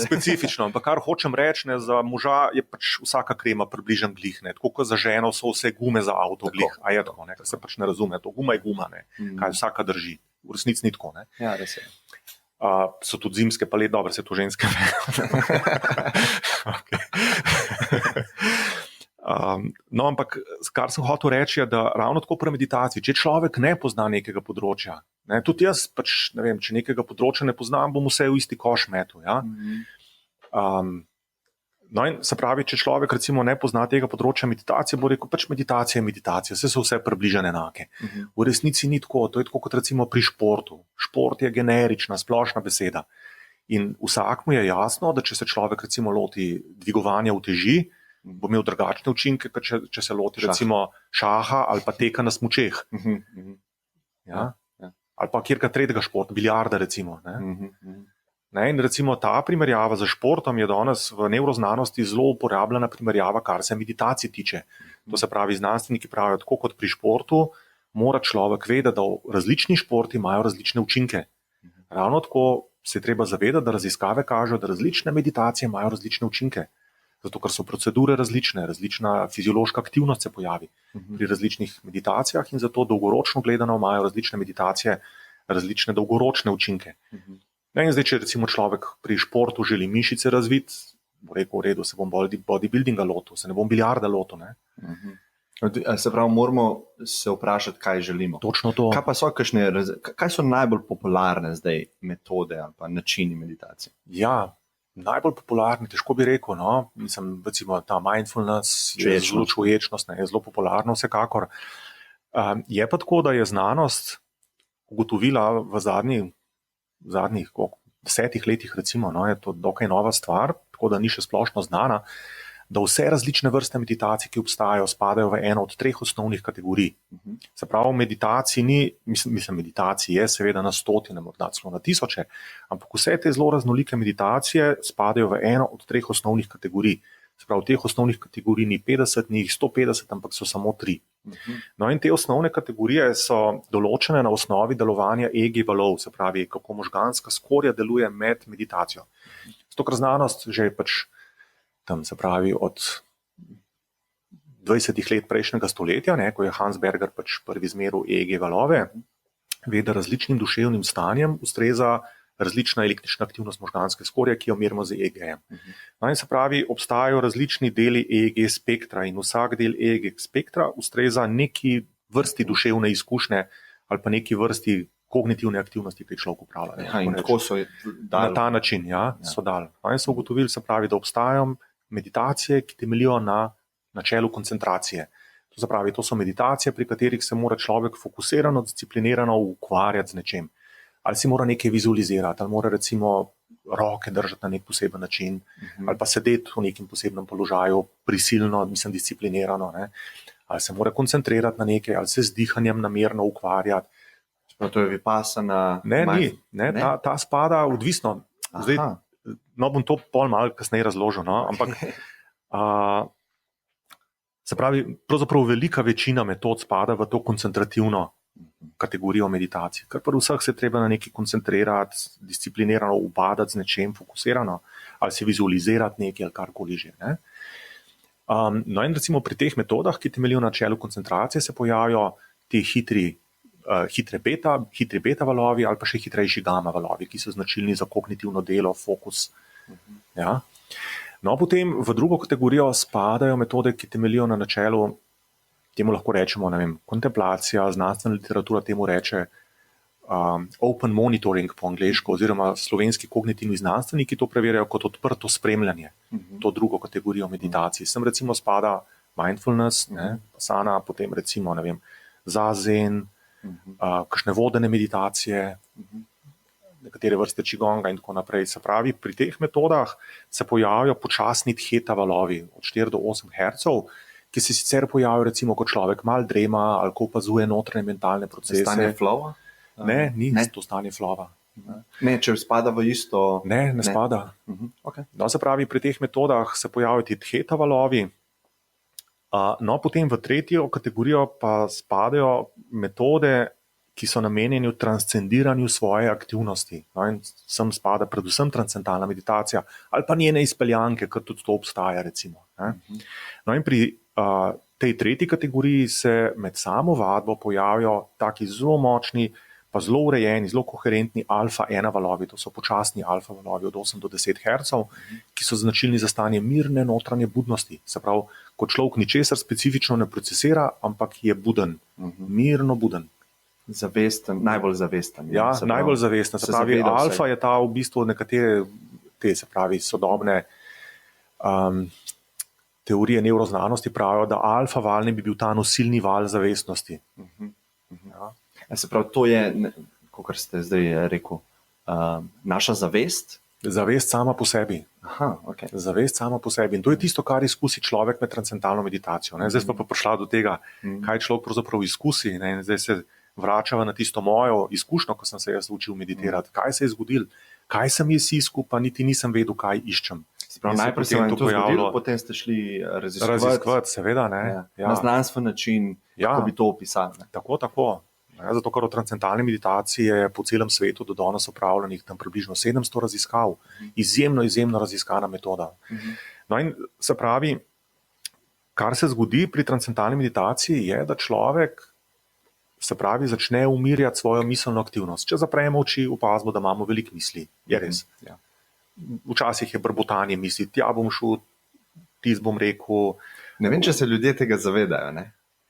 specifično. Ampak kar hočem reči, za moža je pač vsaka krema približno glih. Tako kot za ženo so vse gume za avto glih. A je tako, ker se pač ne razume. To guma je guma, kaj vsaka drži. V resnici ni tako. Ja, res je. So tudi zimske, pa let dobro, se to ženske vejo. No, ampak kar sem hotel reči, je, da ravno tako pri meditaciji, če človek ne pozna nekega področja, tudi jaz pač, ne vem, če nekega področja ne poznam, bom vse v isti koš metu. Ja? No in se pravi, če človek recimo ne pozna tega področja meditacije, bo rekel, pač meditacija je meditacija, vse so vse približno enake. V resnici ni tako, to je tako kot recimo pri športu. Šport je generična, splošna beseda. In vsakmu je jasno, da če se človek recimo loti dvigovanja uteži, bo imel drugačne učinke, kot če se loti recimo šaha ali pa teka na smučeh. Ja? Ali pa kjerkrat tretjega športa, biljarda recimo. In recimo ta primerjava z športom je danes v nevroznanosti zelo uporabljena primerjava, kar se meditacije tiče. To se pravi, znanstveniki pravijo, tako kot pri športu, mora človek vedeti, da različni športi imajo različne učinke. Ravno tako se je treba zavedati, da raziskave kažejo, da različne meditacije imajo različne učinke. Zato, ker so procedure različne, različna fiziološka aktivnost se pojavi pri različnih meditacijah in zato dolgoročno gledano imajo različne meditacije različne dolgoročne učinke. In zdaj, če recimo človek pri športu želi mišice razviti, bo rekel, v redu, se bom bodybuildinga lotil, se ne bom biljarda lotil. Se pravi, moramo se vprašati, kaj želimo. Točno to. Kaj so najbolj popularne zdaj metode ali pa načini meditacije? Ja, najbolj popularni, težko bi rekel, mislim, recimo ta mindfulness, čuječnost, je zelo popularno vsekakor. Je pa tako, da je znanost ugotovila v zadnjih 10 letih, recimo, je to dokaj nova stvar, tako da ni še splošno znana, da vse različne vrste meditacij, ki obstajajo, spadajo v eno od 3 osnovnih kategorij. Se pravi, meditacij ni, meditacij je seveda na stotine, morda celo na tisoče, ampak vse te zelo raznolike meditacije spadajo v eno od 3 osnovnih kategorij. Se pravi, teh osnovnih kategorij ni 50, ni jih 150, ampak so samo 3. No in te osnovne kategorije so določene na osnovi delovanja EEG valov, se pravi, kako možganska skorja deluje med meditacijo. Zato, ker znanost že tam, se pravi, od 20 let prejšnjega stoletja, ko je Hans Berger prvi izmeril EEG valove, ve, da različnim duševnim stanjem ustreza različna električna aktivnost možganske skorje, ki jo merimo z EEG-jem. No in se pravi, obstajajo različni deli EEG spektra in vsak del EEG spektra ustreza neki vrsti duševne izkušnje ali pa neki vrsti kognitivne aktivnosti, ki človek upravlja. In tako so na ta način, so dali. No in so ugotovili, se pravi, da obstajajo meditacije, ki temeljijo na načelu koncentracije. To se pravi, to so meditacije, pri katerih se mora človek fokusirano, disciplinirano ukvarjati z nečem. Ali si mora nekaj vizualizirati, ali mora recimo roke držati na nek poseben način, ali pa sedeti v nekem posebnem položaju, prisilno, disciplinirano, ne? Ali se mora koncentrirati na nekaj, ali se z dihanjem namerno ukvarjati. To je vipassana. Ne, ta spada odvisno. Zdaj, bom to pol malo kasneje razložil, ampak se pravi, pravzaprav velika večina metod spada v to koncentrativno kategorijo meditacije, ker pri vseh se treba na nekaj koncentrirati, disciplinirano ubadati z nečem, fokusirano, ali se vizualizirati nekaj, ali karkoli že. Ne? No in recimo pri teh metodah, ki temeljijo na načelu koncentracije, se pojavijo ti hitri beta valovi ali pa še hitrejši gamma valovi, ki so značilni za kognitivno delo, fokus. Ja? No, potem v drugo kategorijo spadajo metode, ki temeljijo na načelu, temu lahko rečemo, kontemplacija, znanstvena literatura temu reče open monitoring po angleško, oziroma slovenski kognitivni znanstveniki to preverjajo kot odprto spremljanje, to drugo kategorijo meditacij. Sem recimo spada mindfulness, asana, potem recimo, zazen, kakšne vodene meditacije, nekatere vrste qigonga in tako naprej. Se pravi, pri teh metodah se pojavijo počasni theta valovi od 4 do 8 Hz, ki se sicer pojavijo recimo, ko človek mal drema ali ko opazuje notranje mentalne procese. Stanje flowa? Ne, to stanje flowa. Ne, če spada v isto... Ne spada. Okay. No, se pravi, pri teh metodah se pojavijo ti theta valovi. No, potem v tretjo kategorijo pa spadajo metode, ki so namenjeni v transcendiranju svoje aktivnosti. No, in sem spada predvsem transcendentalna meditacija ali pa njene izpeljanke, ker tudi to obstaja recimo. No in pri tej tretji kategoriji se med samo vadbo pojavijo taki zelo močni, pa zelo urejeni, zelo koherentni alfa-1 valovi, to so počasni alfa valovi od 8 do 10 Hz, ki so značilni za stanje mirne notranje budnosti. Se pravi, ko človek ničesar specifično ne procesira, ampak je buden, mirno buden. Zavesten, najbolj zavesten. Ja, najbolj zavesten. Se pravi, alfa je ta v bistvu nekatere te, se pravi, sodobne teorije nevroznanosti pravijo, da alfa val ne bi bil ta nosilni val zavestnosti. Ja. Se pravi, to je, kot ste zdaj rekel, naša zavest? Zavest sama po sebi. Okay. Zavest sama po sebi. In to je tisto, kar izkusi človek med transcendentalno meditacijo. Zdaj smo pa prišla do tega, kaj človek pravzaprav izkusi. In zdaj se vračava na tisto mojo izkušnjo, ko sem se jaz učil meditirati. Kaj se je zgodilo? Kaj sem jaz iskal, pa niti nisem vedel, kaj iščem. Najprej se vam to zgodilo, potem ste šli raziskovati, seveda. Na znanstven način, kako bi to opisali. Tako. Zato, ker v transcendentalni meditaciji je po celem svetu do danes opravljenih tam približno 700 raziskav. Izjemno raziskana metoda. No in se pravi, kar se zgodi pri transcendentalni meditaciji je, da človek se pravi, začne umirjati svojo miselno aktivnost. Če zapremo oči, opazimo, da imamo veliko misli. Je res. Včasih je brbotanje misli, tja bom šel, tis bom rekel. Ne vem, če se ljudje tega zavedajo, ne?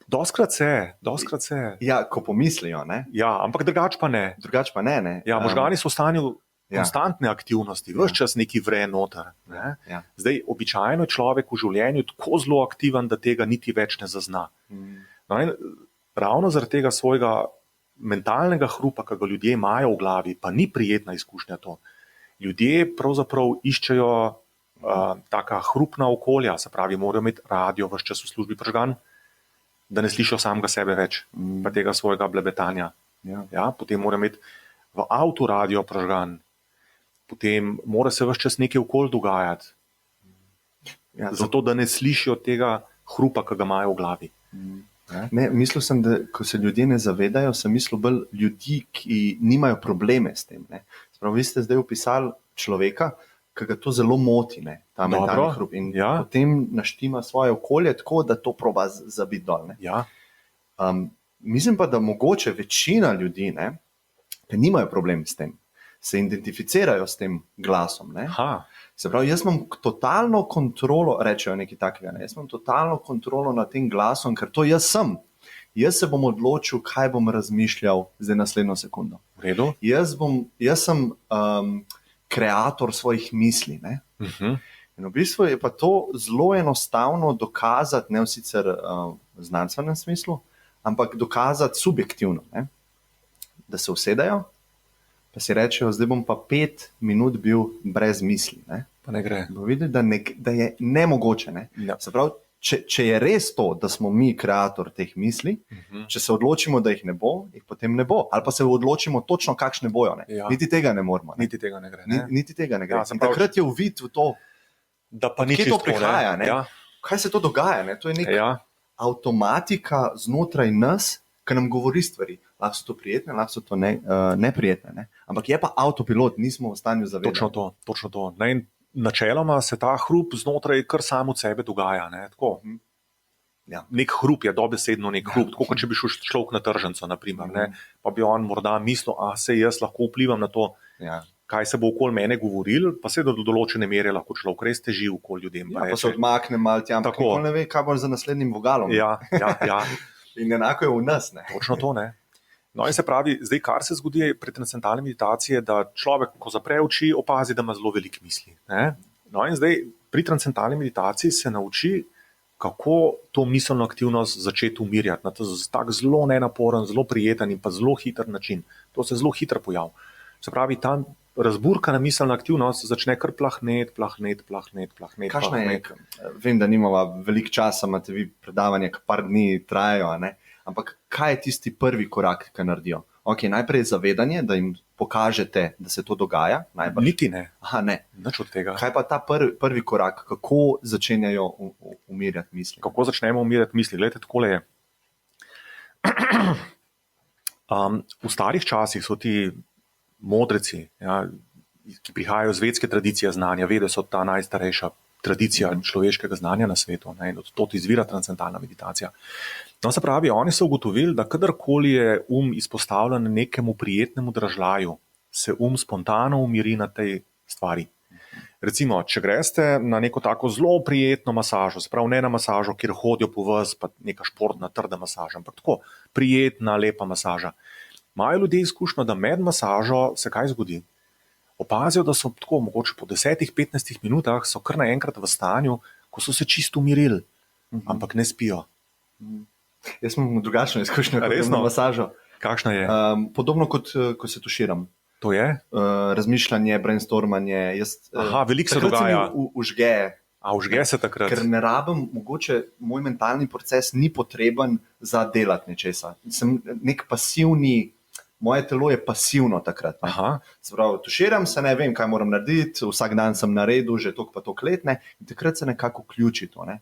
Doskrat se. Ja, ko pomislijo, ne? Ja, ampak drugače pa ne. Ja, možgani so v stanju konstantne aktivnosti, ves čas neki vre noter. Ne? Ja. Zdaj, običajno je človek v življenju tako zelo aktiven, da tega niti več ne zazna. No in ravno zaradi tega svojega mentalnega hrupa, ki ga ljudje imajo v glavi, pa ni prijetna izkušnja to. Ljudje pravzaprav iščejo taka hrupna okolja, se pravi, morajo imeti radio vse čas v službi prižgan, da ne slišijo samega sebe več, pa tega svojega blebetanja. Ja, potem mora imeti v avtu radio prižgan, potem mora se vse čas nekaj okoli dogajati, zato da ne slišijo tega hrupa, ki ga imajo v glavi. Ne, mislil sem, da ko se ljudje ne zavedajo, sem mislil bolj ljudi, ki nimajo probleme s tem. Ne. Sprav, vi ste zdaj opisali človeka, ki ga to zelo moti, ne, ta mentalni hrup. In potem naštima svoje okolje tako, da to proba zabiti dol. Ne. Ja. Mislim pa, da mogoče večina ljudi, ne, ki nimajo problem s tem, se identificirajo s tem glasom. Ne. Se pravi, jaz imam totalno kontrolo, rečejo nekaj takega, ne, jaz imam totalno kontrolo nad tem glasom, ker to jaz sem. Jaz se bom odločil, kaj bom razmišljal zdaj naslednjo sekundo. V redu. Jaz sem kreator svojih misli. Ne? In v bistvu je pa to zelo enostavno dokazati, ne v sicer v znanstvenem smislu, ampak dokazati subjektivno. Ne? Da se usedajo, pa si rečejo, zdaj bom pa 5 minut bil brez misli. Ne? Pa ne gre. Bo videti, da je nemogoče. Ne? Ja. Se pravi, če je res to, da smo mi kreator teh misli, če se odločimo, da jih ne bo, jih potem ne bo. Ali pa se odločimo točno, kakšne bojo. Ne? Ja. Niti tega ne moramo. Ne? Niti tega ne gre. Ne? Niti tega ne gre. Ja, takrat je uvid v to, da pa nič to prihaja. Ne? Ja. Kaj se to dogaja? Ne? To je neka avtomatika znotraj nas, ki nam govori stvari. Lahko so to prijetne, lahko so to neprijetne. Ne? Ampak je pa avtopilot, nismo v stanju zavedati. Točno to. Načeloma se ta hrup znotraj kar samo od sebe dogaja. Ne? Tako. Ja. Nek hrup je dobesedno nek hrup, tako kot če bi šel človek na tržnico, naprimer, ne? Pa bi on morda mislil, se jaz lahko vplivam na to, kaj se bo okoli mene govoril, pa se do določene mere lahko človek res teži okoli ljudem. Pa se odmakne malo tja, ampak nikoli ne ve, kaj bo za naslednjim vogalom. Ja. In enako je v nas. Ne? Točno to, ne. No in se pravi, zdaj kar se zgodi pri transcendentalni meditaciji, da človek, ko zapre oči, opazi, da ima zelo veliko misli. Ne? No in zdaj pri transcendentalni meditaciji se nauči, kako to miselno aktivnost začeti umirjati na tak zelo nenaporen, zelo prijeten in pa zelo hiter način. To se zelo hitro pojavi. Se pravi, ta razburkana miselna aktivnost začne kar plahnet. Kakšna je? Vem, da nimava veliko časa, imate vi predavanje, ki par dni trajajo, ne? Ampak kaj je tisti prvi korak, ki naredijo? Okay, najprej zavedanje, da jim pokažete, da se to dogaja. Najbrž. Niti ne. Ne. Nič od tega. Kaj pa ta prvi korak, kako začenjajo umirjati misli? Kako začnemo umirjati misli? Glejte, takole je. V starih časih so ti modreci, ki prihajajo iz vedske tradicije znanja, vede so ta najstarejša tradicija človeškega znanja na svetu, ne, in od tod izvira transcendentalna meditacija. No, se pravi, oni so ugotovili, da kadarkoli je izpostavljen nekemu prijetnemu dražljaju, se spontano umiri na tej stvari. Recimo, če greste na neko tako zelo prijetno masažo, se pravi ne na masažo, kjer hodijo po vas, pa neka športna, trda masaža, ampak tako prijetna, lepa masaža. Imajo ljudje izkušnjo, da med masažo se kaj zgodi? Opazijo, da so tako mogoče po 10-15 minutah so kar naenkrat v stanju, ko so se čisto umirili, ampak ne spijo. Jaz imam drugačno izkušnjo kot na masažo. Kakšna je? Podobno kot ko se tuširam. To je? Razmišljanje, brainstormanje. Veliko se dogaja. Užge. Užge se takrat. Ker ne rabim, mogoče moj mentalni proces ni potreben za delati nečesa. Sem nek pasivni. Moje telo je pasivno takrat. Sprav, tuširam se, ne vem, kaj moram narediti, vsak dan sem na redu, že toliko pa toliko let, ne? In takrat se nekako vključi to. Ne?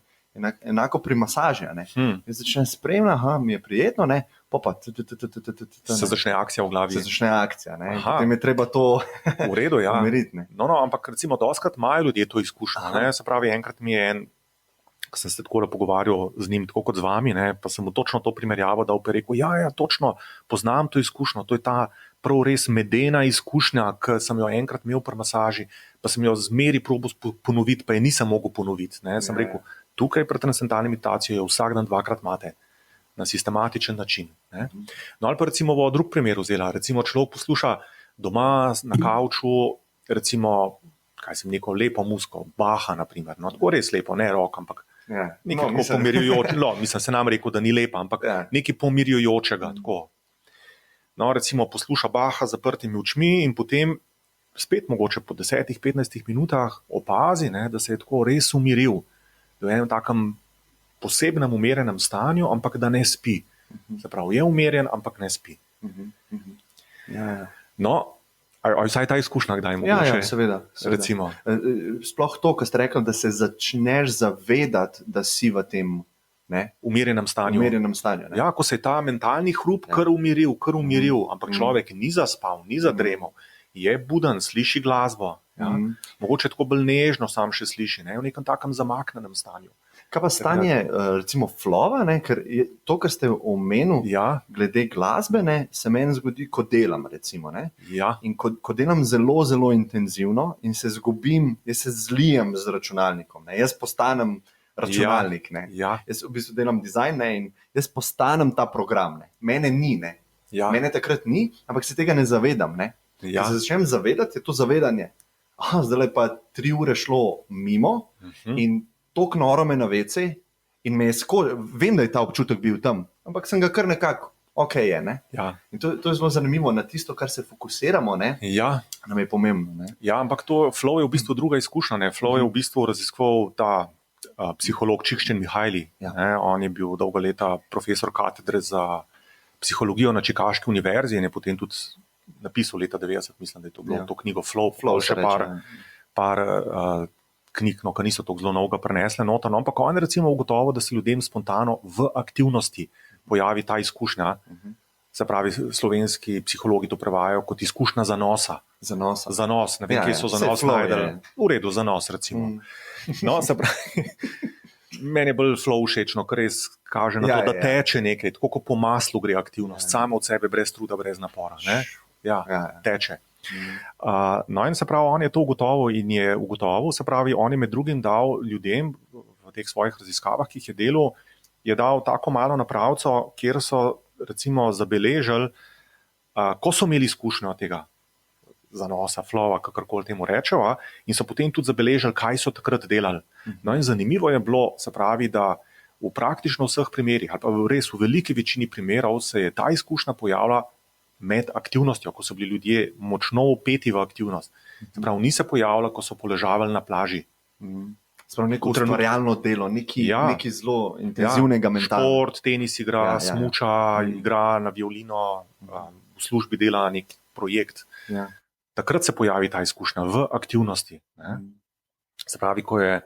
Enako pri masaži. Jaz začnem spremljati, mi je prijetno, ne? Pa se začne akcija v glavi. Se začne akcija, ne? Potem je treba to v redu, ja. umiriti. No, ampak recimo doskrat imajo ljudje to izkušnjo. Se pravi, enkrat mi je ko sem se tako pogovarjal z njim, tako kot z vami, ne, pa sem mu točno to primerjavo dal, pa je rekel, ja, točno, poznam to izkušnjo, to je ta prav res medena izkušnja, ki sem jo enkrat imel pri masaži, pa sem jo zmeri probal ponoviti, pa je nisem mogel ponoviti. Ne. Sem rekel, tukaj pri transcendentalni meditaciji jo vsak dan 2-krat imate, na sistematičen način. Ne. No ali pa recimo v drug primer vzela, recimo človek posluša doma na kavču, recimo, kaj sem neko lepo muziko, Baha naprimer, no tako res lepo, ne rock, ampak nekaj pomirjujoče, mislim, se nam rekel, da ni lepa, ampak nekaj pomirjujočega, tako. No, recimo posluša Baha z zaprtimi očmi in potem spet mogoče po 10-15 minutah opazi, ne, da se je tako res umiril, da je v enem takem posebnem umirjenem stanju, ampak da ne spi. Se pravi, je umirjen, ampak ne spi. Ja. No, ali vsaj ta izkušnja, kdaj mogoče? Ja, seveda. Recimo. Sploh to, kar ste rekli, da se začneš zavedati, da si v tem umirjenem stanju. Ne? Ja, ko se je ta mentalni hrup kar umiril, ampak človek ni zaspal, ni zadremal, je buden, sliši glasbo. Ja? Mogoče tako bolj nežno sam še sliši, ne? V nekem takem zamaknenem stanju. Kaj pa stanje, recimo, flova, ne? Ker je to, kar ste omenili, glede glasbe, ne, se meni zgodi, ko delam. Recimo, in ko delam zelo, zelo intenzivno in se zgubim, jaz se zlijem z računalnikom. Ne? Jaz postanem računalnik. Jaz v bistvu delam dizajn, ne? In jaz postanem ta program. Ne? Mene ni. Mene takrat ni, ampak se tega ne zavedam. Ne? Ko se začnem zavedati, je to zavedanje. Zdaj pa 3 ure šlo mimo in tok noro me na vece in me je vem, da je ta občutek bil tam, ampak sem ga kar nekako je. Ne? In to je zelo zanimivo, na tisto, kar se fokusiramo, nam je pomembno. Ne? Ja, ampak to flow je v bistvu druga izkušnja. Ne? Flow je v bistvu raziskoval ta psiholog Csikszentmihalyi. On je bil dolga leta profesor katedre za psihologijo na Čikaški univerzi in je potem tudi napisal leta 90, mislim, da je to bilo to knjigo Flow še par knjig, ki niso tako zelo novega prenesle noter, no, ampak on je recimo ugotovil, da se ljudem spontano v aktivnosti pojavi ta izkušnja, se pravi, slovenski psihologi to prevajajo kot izkušnja zanosa. Zanos, ne vem, kje so zanos najdeli. V redu, zanos recimo. No, se pravi, meni je bolj flow všečno, ker res kaže na to, da teče nekaj, tako kot po maslu gre aktivnost, samo od sebe, brez truda, brez napora. Ne? Teče. No in se pravi, on je to ugotovil in je ugotovil, se pravi, on je med drugim dal ljudem v teh svojih raziskavah, ki jih je delal, je dal tako malo napravco, kjer so recimo zabeležili, ko so imeli izkušnjo tega zanosa, flowa, kakorkoli temu rečejo, in so potem tudi zabeležili, kaj so takrat delali. No in zanimivo je bilo, se pravi, da v praktično vseh primerih, ali pa res v veliki večini primerov se je ta izkušnja pojavila med aktivnostjo, ko so bili ljudje močno upeti v aktivnost. Se pravi, ni se pojavila, ko so poležavali na plaži. Spravo neko ustvarjalno delo, nekaj zelo intenzivnega mentalno. Šport, tenis igra, smuča, igra na violino, v službi dela nek projekt. Takrat se pojavi ta izkušnja v aktivnosti. Ne? Se pravi, ko je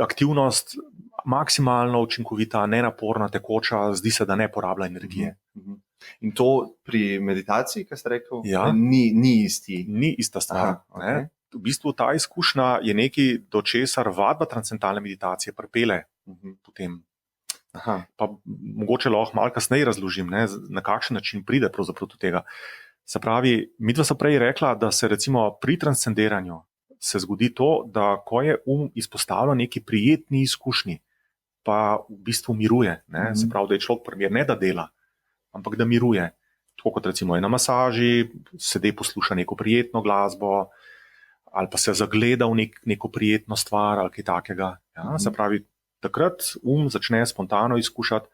aktivnost maksimalno učinkovita, nenaporna, tekoča, zdi se, da ne porablja energije. In to pri meditaciji, kaj ste rekel, ni isti. Ni ista stvar. V bistvu ta izkušnja je nekaj, do česar vadba transcendentalne meditacije pripelje potem. Pa mogoče lahko malo kasneje razložim, ne, na kakšen način pride pravzaprav do tega. Se pravi, midva so prej rekla, da se recimo pri transcendiranju se zgodi to, da ko je izpostavljen neki prijetni izkušnji, pa v bistvu miruje. Ne? Se pravi, da je človek primer, ne da dela, ampak da miruje. Tako kot recimo je na masaži, sede posluša neko prijetno glasbo, ali pa se zagleda v neko prijetno stvar ali kaj takega. Se pravi, takrat začne spontano izkušati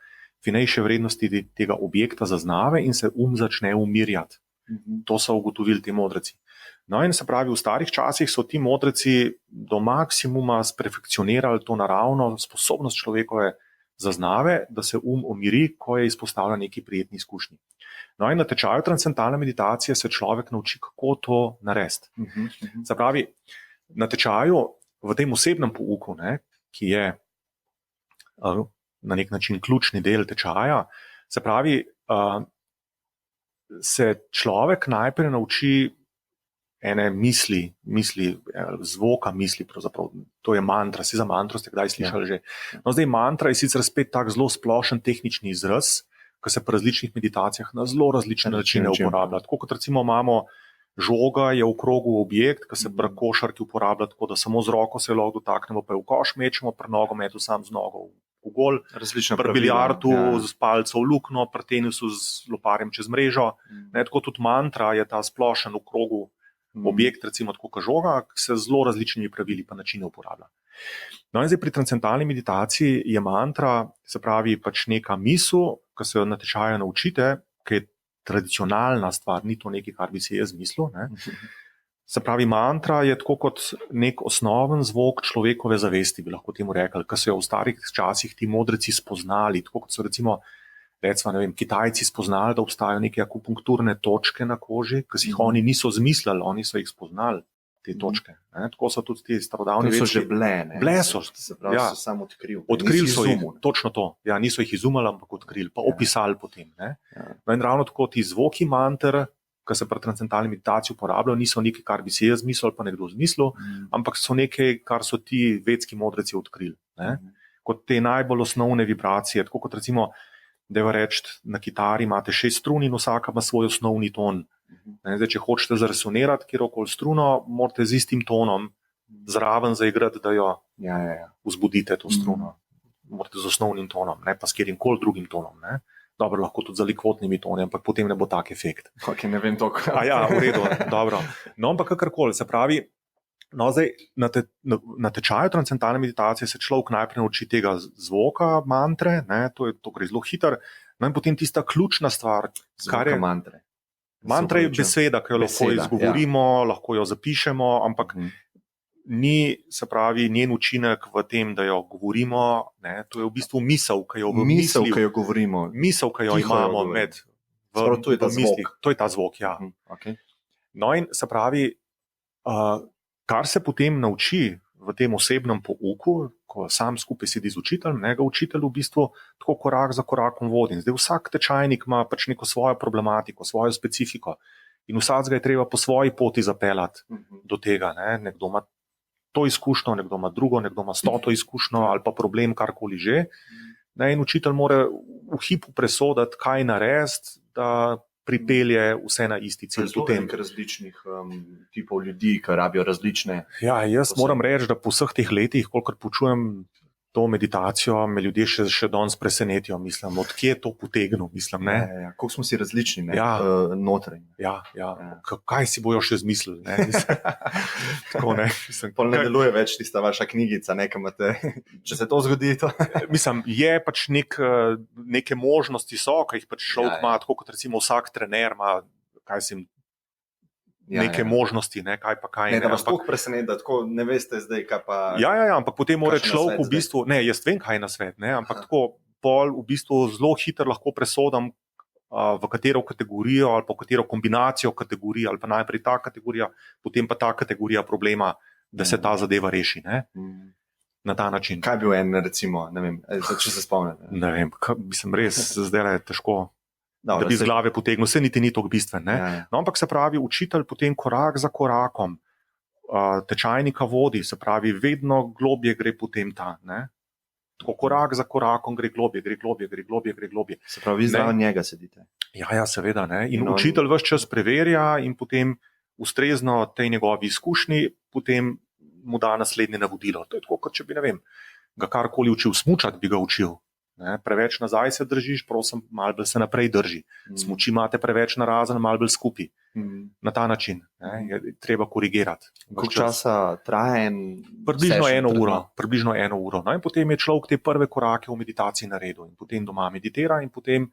finejše vrednosti tega objekta zaznave in se začne umirjati. To so ugotovili ti modreci. No in se pravi, v starih časih so ti modreci do maksimuma sperfekcionirali to naravno sposobnost človekove zaznave, da se umiri, ko je izpostavljen neki prijetni izkušnji. No in na tečaju transcendentalne meditacije se človek nauči, kako to narediti. Se pravi, na tečaju, v tem osebnem pouku, ne, ki je na nek način ključni del tečaja, se pravi, se človek najprej nauči ene misli, zvoka misli, pravzaprav. To je mantra, si za mantro ste kdaj slišali že. No, zdaj mantra je sicer spet tak zelo splošen tehnični izraz, ki se pri različnih meditacijah na zelo različne načine uporablja. Tako kot recimo imamo žoga, je v krogu objekt, ki se pri košarki uporablja tako, da samo z roko se lahko dotaknemo, pa je v koš mečemo, pri nogometu sam z nogo v gol, pri biljardu z palcem v luknjo, pri tenisu z loparjem čez mrežo. Tako tudi mantra je ta splošen v krogu objekt, recimo tako kot žoga, ki se z zelo različnimi pravili pa načine uporablja. No in zdaj pri transcendentalni meditaciji je mantra, se pravi pač neka misel, ki se jo na tečaju naučite, ki je tradicionalna stvar, ni to nekaj, kar bi si jaz mislil. Ne. Se pravi, mantra je tako kot nek osnoven zvok človekove zavesti, bi lahko temu rekli, ki so jo v starih časih ti modreci spoznali, tako kot so recimo Kitajci spoznali, da obstajajo neke akupunkturne točke na koži, ki si jih oni niso zmislili, oni so jih spoznali, te točke. Tako so tudi ti starodavni To so vedci. že bile, ne? Bile so. Se pravi, Ja. so samo odkrili. Odkrili so jih, izumili. točno to. Ja, niso jih izumili, ampak odkrili, pa opisali potem. Ne? Ja. No in ravno tako ti zvoki manter, ki se pri transcendentalni meditaciji uporabljajo, niso nekaj, kar bi si jaz zmislil ali pa nekdo zmislil, ampak so nekaj, kar so ti vedski modreci odkrili. Ne? Kot te najbolj osnovne vibracije, tako kot recimo, da je reči, na kitari imate 6 strun in vsaka ima svoj osnovni ton. Zdaj, če hočete zaresonirati kjerokoli struno, morate z istim tonom zraven zaigrati, da jo vzbudite to struno. Morate z osnovnim tonom, ne pa s kjerimkoli drugim tonom. Ne? Dobro, lahko tudi z likvotnimi toni, ampak potem ne bo tak efekt. Ok, ne vem toliko. Ja, v redu, dobro. No, ampak kakorkoli, se pravi, no, zdaj, na tečaju transcendentalne meditacije se človek najprej nauči tega zvoka, mantre, ne, to gre zelo hitro, no in potem tista ključna stvar, kar je mantre. Mantra je beseda, ki jo lahko izgovorimo, lahko jo zapišemo, ampak ni, se pravi, njen učinek v tem, da jo govorimo, ne, to je v bistvu misel, ki jo v Misel, mislih, ki jo govorimo. misel, ki jo imamo med To je ta mislih. zvok. To je ta zvok, ja. Okay. No in se pravi, kar se potem nauči v tem osebnem pouku, ko sam skupaj sedi z učiteljem, ga učitelj v bistvu tako korak za korakom vodi. Zdaj vsak tečajnik ima pač neko svojo problematiko, svojo specifiko in vsakega je treba po svoji poti zapeljati do tega. Ne? Nekdo ima to izkušnjo, nekdo ima drugo, nekdo ima 100 izkušnjo ali pa problem, karkoli že. Ne? In učitelj mora v hipu presoditi, kaj narediti, da pripelje vse na isti cilj. Zelo veliko različnih tipov ljudi, ki rabijo različne. Ja, jaz moram reči, da po vseh teh letih, kolikor počujem to meditacijo, me ljudje še danes presenetijo. Mislim, odkje je to potegnil? Mislim, ne? Koliko smo si različni, ne? Ja. Notranji. Ja. Kaj si bojo še zmislili? Tako, ne? Mislim, Pol ne deluje več tista vaša knjigica, ne, imate, če se to zgodi. To. Mislim, je pač neke možnosti so, ki jih pač človek ima, tako kot recimo vsak trener ima, neke možnosti, ne, kaj pa kaj. Ne, da vas toliko preseneti, da tako ne veste zdaj, kaj pa... Ja, ampak potem mora človek v bistvu, ne, jaz vem, kaj je na svet, ne, ampak tako pol v bistvu zelo hitro lahko presodam, v katero kategorijo ali pa v katero kombinacijo kategorij, ali pa najprej ta kategorija, potem pa ta kategorija problema, da se ta zadeva reši, ne. Na ta način. Kaj je bil en, recimo, ne vem, če se spomnite? Ne vem, mislim, res zdaj je težko. Da bi z glave potegnil, vse niti ni tako bistven. No, ampak se pravi, učitelj potem korak za korakom tečajnika vodi, se pravi, vedno globje gre potem ta. Ne? Tako korak za korakom gre globje. Se pravi, vi zraven njega sedite. Ja, seveda. Ne? In učitelj ves čas preverja in potem ustrezno tej njegovi izkušnji potem mu da naslednje navodilo. To je tako, kot če bi, ne vem, ga karkoli učil smučati, bi ga učil. Ne, preveč nazaj se držiš, prosim, malo bolj se naprej drži. Smuči imate preveč narazen, malo bolj skupaj. Na ta način je treba korigirati. Koliko časa traja en? Približno eno uro. No, in potem je človek te prve korake v meditaciji naredil in potem doma meditira in potem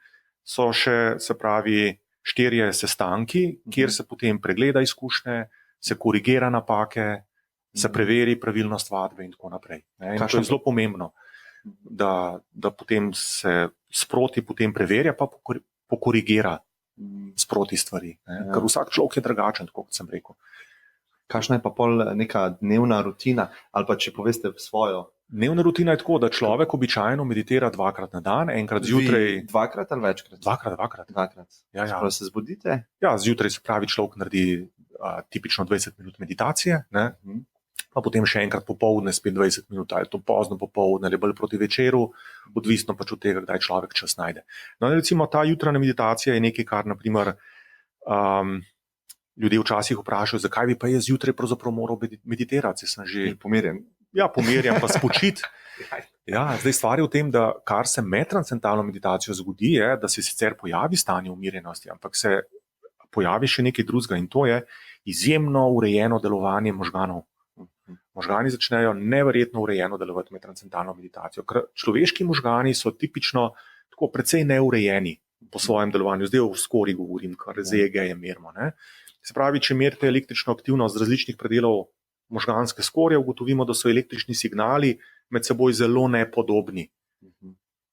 so še, se pravi, 4 sestanki, kjer se potem pregleda izkušnje, se korigira napake, se preveri pravilnost vadbe in tako naprej. In to je zelo pomembno. Da potem se sproti potem preverja, pa pokorigira sproti stvari. Ker vsak človek je drugačen, kot sem rekel. Kakšna je pa pol neka dnevna rutina, ali pa če poveste svojo? Dnevna rutina je tako, da človek običajno meditira 2-krat na dan, enkrat zjutraj. 2-krat ali večkrat? 2-krat. Ja. Sprav se zbudite? Ja, zjutraj se pravi, človek naredi tipično 20 minut meditacije, ne? Pa potem še enkrat popoldne, spet 20 minut, ali to pozno popoldne, ali bolj proti večeru, odvisno pač od tega, kdaj človek čas najde. No, recimo ta jutranja meditacija je nekaj, kar naprimer ljudje včasih vprašajo, zakaj bi pa jaz zjutraj pravzaprav moral meditirati, sem že pomirjen. Ja, pomirjen pa spočit. Ja, zdaj stvar je v tem, da kar se med transcendentalno meditacijo zgodi, je, da se sicer pojavi stanje umirjenosti, ampak se pojavi še nekaj drugega in to je izjemno urejeno delovanje možganov. Možgani začnejo neverjetno urejeno delovati med transcendentalno meditacijo. Ker človeški možgani so tipično tako precej neurejeni po svojem delovanju. Zdaj v skori govorim, kar ZEG je mermo. Se pravi, če merite električno aktivnost z različnih predelov možganske skorje, ugotovimo, da so električni signali med seboj zelo nepodobni.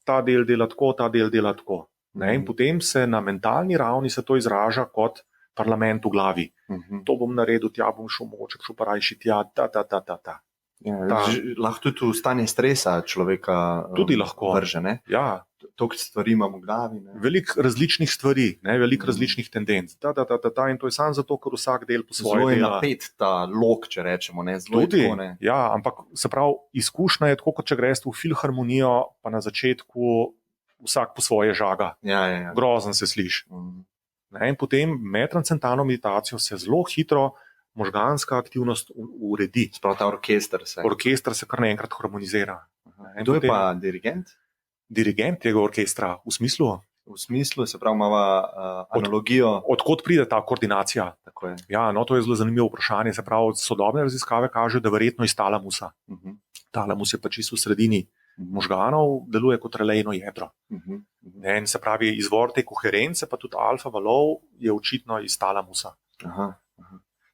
Ta del dela tako, ta del dela tako. Ne? In potem se na mentalni ravni se to izraža kot parlament v glavi. To bom naredil, tja bom šel, mogoče šel pa rajši tja, ta. Ja, lahko tudi v stanje stresa človeka Tudi lahko. vrže. Ne? Ja, Toliko stvari imamo v glavi. Ne? veliko različnih stvari, veliko različnih tendenc. In to je samo zato, ker vsak del po svoje Zelo je dela. napet ta lok, če rečemo. Ne? Zelo je Tudi, tako, ne? ja, ampak se pravi, izkušnja je tako, kot če greš v filharmonijo, pa na začetku vsak po svoje žaga. Ja. Grozen se sliši. Ne, in potem med transcendentalno meditacijo se zelo hitro možganska aktivnost uredi. Sprav ta orkester se. Orkester se kar naenkrat harmonizira. Kdo je pa dirigent? Dirigent tega orkestra v smislu? V smislu, se pravi, imamo analogijo. Odkot pride ta koordinacija? Tako je. Ja, no, to je zelo zanimivo vprašanje. Se pravi, sodobne raziskave kažejo, da verjetno iz talamusa. Talamus je pa čisto v sredini možganov, deluje kot relejno jedro. In se pravi, izvor te koherence, pa tudi alfa valov, je očitno iz talamusa. Aha.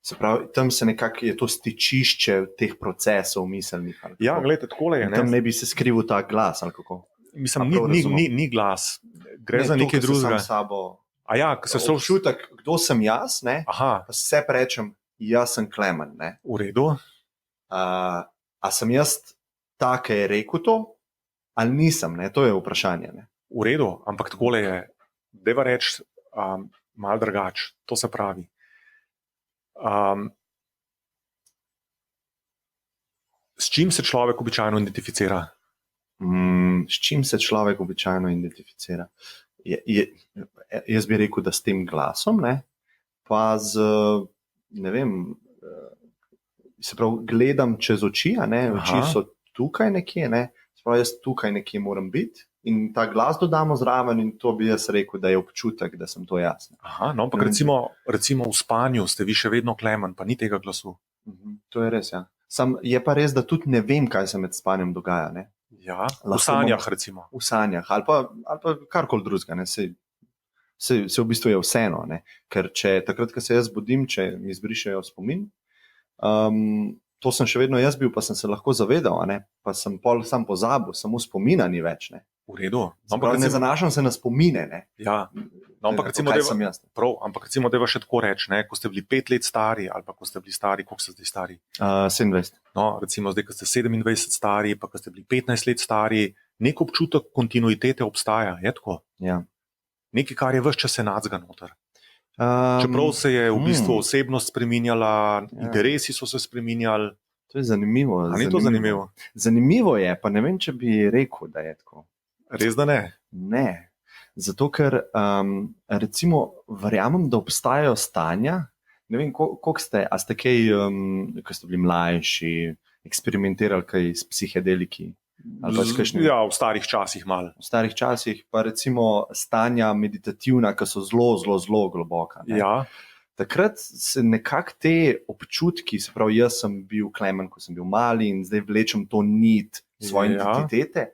Se pravi, tam se nekako je to stičišče teh procesov miselnih. Ja, gledajte, takole je. Tam ne bi se skrivil ta glas, ali kako? Mislim, ni glas. Gre za nekaj drugega. A ja, ker se občutek, kdo sem jaz, ne? Aha, Pa se rečem, jaz sem Klemen, ne? v redu. A sem jaz ta, ki je rekel to, ali nisem, ne? To je vprašanje, ne? V redu, ampak takole je. Deva reči malo drugače. To se pravi. S čim se človek običajno identificira? S čim se človek običajno identificira? Jaz bi rekel, da s tem glasom, ne? Pa z, ne vem, se pravi, gledam čez oči, a ne? Oči so tukaj nekje, ne? Se pravi, jaz tukaj nekje moram biti in ta glas dodamo zraven in to bi jaz rekel, da je občutek, da sem to jaz. Aha, no, ampak recimo v spanju ste vi še vedno Klemen, pa ni tega glasu. To je res, ja. Je pa res, da tudi ne vem, kaj se med spanjem dogaja, ne? Ja, v sanjah recimo. V sanjah, ali pa karkoli drugega, ne? Se v bistvu je vseeno, ne? Ker če takrat, ko se jaz budim, če mi izbrišejo spomin, to sem še vedno jaz bil, pa sem se lahko zavedal, ne? Pa sem pol sam pozabil, samo spomina ni več, ne? V redu. Ampak ne zanašam se na spomine, ne? Ja, no, ampak recimo, ampak recimo, da je še tako reči, ne? Ko ste bili 5 let stari, ali pa ko ste bili stari, koliko ste zdaj stari? 27. No, recimo zdaj, ko ste 27 stari, pa ko ste bili 15 let stari, nek občutek kontinuitete obstaja, je tako? Ja. Nekaj, kar je ves čas enacga noter. Čeprav se je v bistvu osebnost spreminjala, interesi so se spreminjali. To je zanimivo. A ni to zanimivo? Zanimivo je, pa ne vem, če bi rekel, da je tako. Res, da ne? Ne. Zato, ker recimo verjamem, da obstajajo stanja, ne vem, koliko ste, a ste kaj, ko ste bili mlajši, eksperimentirali kaj s psihedeliki? Ja, v starih časih malo. V starih časih pa recimo stanja meditativna, ki so zelo, zelo, zelo globoka. Ne? Ja. Takrat se nekako te občutki, se pravi, jaz sem bil Klemen, ko sem bil mali in zdaj vlečem to nit svoje identitete,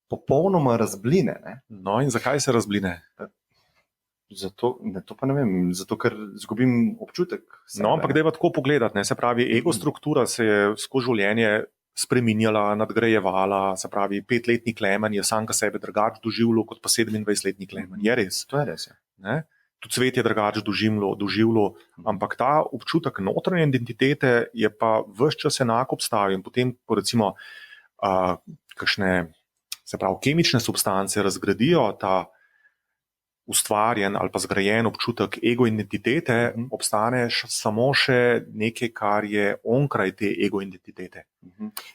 popolnoma razbline. Ne? No in zakaj se razbline? Zato, to pa ne vem, zato ker izgubim občutek. No, ampak dajva tako pogledati, ne? Se pravi, ego struktura se je skozi življenje spreminjala, nadgrajevala, se pravi, 5-letni Klemen je sam ka sebe drugače doživljal kot pa 27-letni Klemen. Je res? To je res, ja. Ne? Tudi svet je drugače doživljal, ampak ta občutek notranje identitete je pa ves čas enako obstajal. In potem, ko recimo kakšne, se pravi, kemične substance razgradijo ta ustvarjen ali pa zgrajen občutek ego identitete, obstane samo še nekaj, kar je onkraj te ego identitete.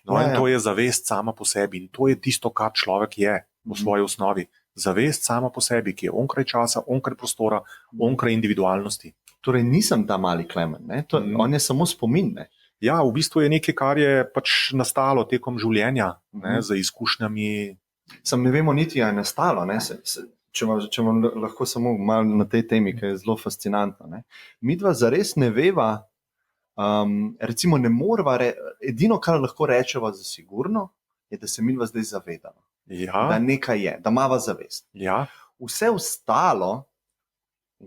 No, in to je zavest sama po sebi. In to je tisto, kar človek je v svoji osnovi. Zavest sama po sebi, ki je onkraj časa, onkraj prostora, onkraj individualnosti. Torej nisem ta mali Klemen, ne? On je samo spomin, ne? Ja, v bistvu je nekaj, kar je pač nastalo tekom življenja, ne, z izkušnjami. Sam ne vemo niti, je nastalo, ne? Če vam lahko samo malo na tej temi, ki je zelo fascinantna. Ne? Midva zares ne veva, recimo ne morva, edino, kar lahko rečeva za sigurno, je, da se midva zdaj zavedava. Ja. Da nekaj je, da imava zavest. Ja. Vse ostalo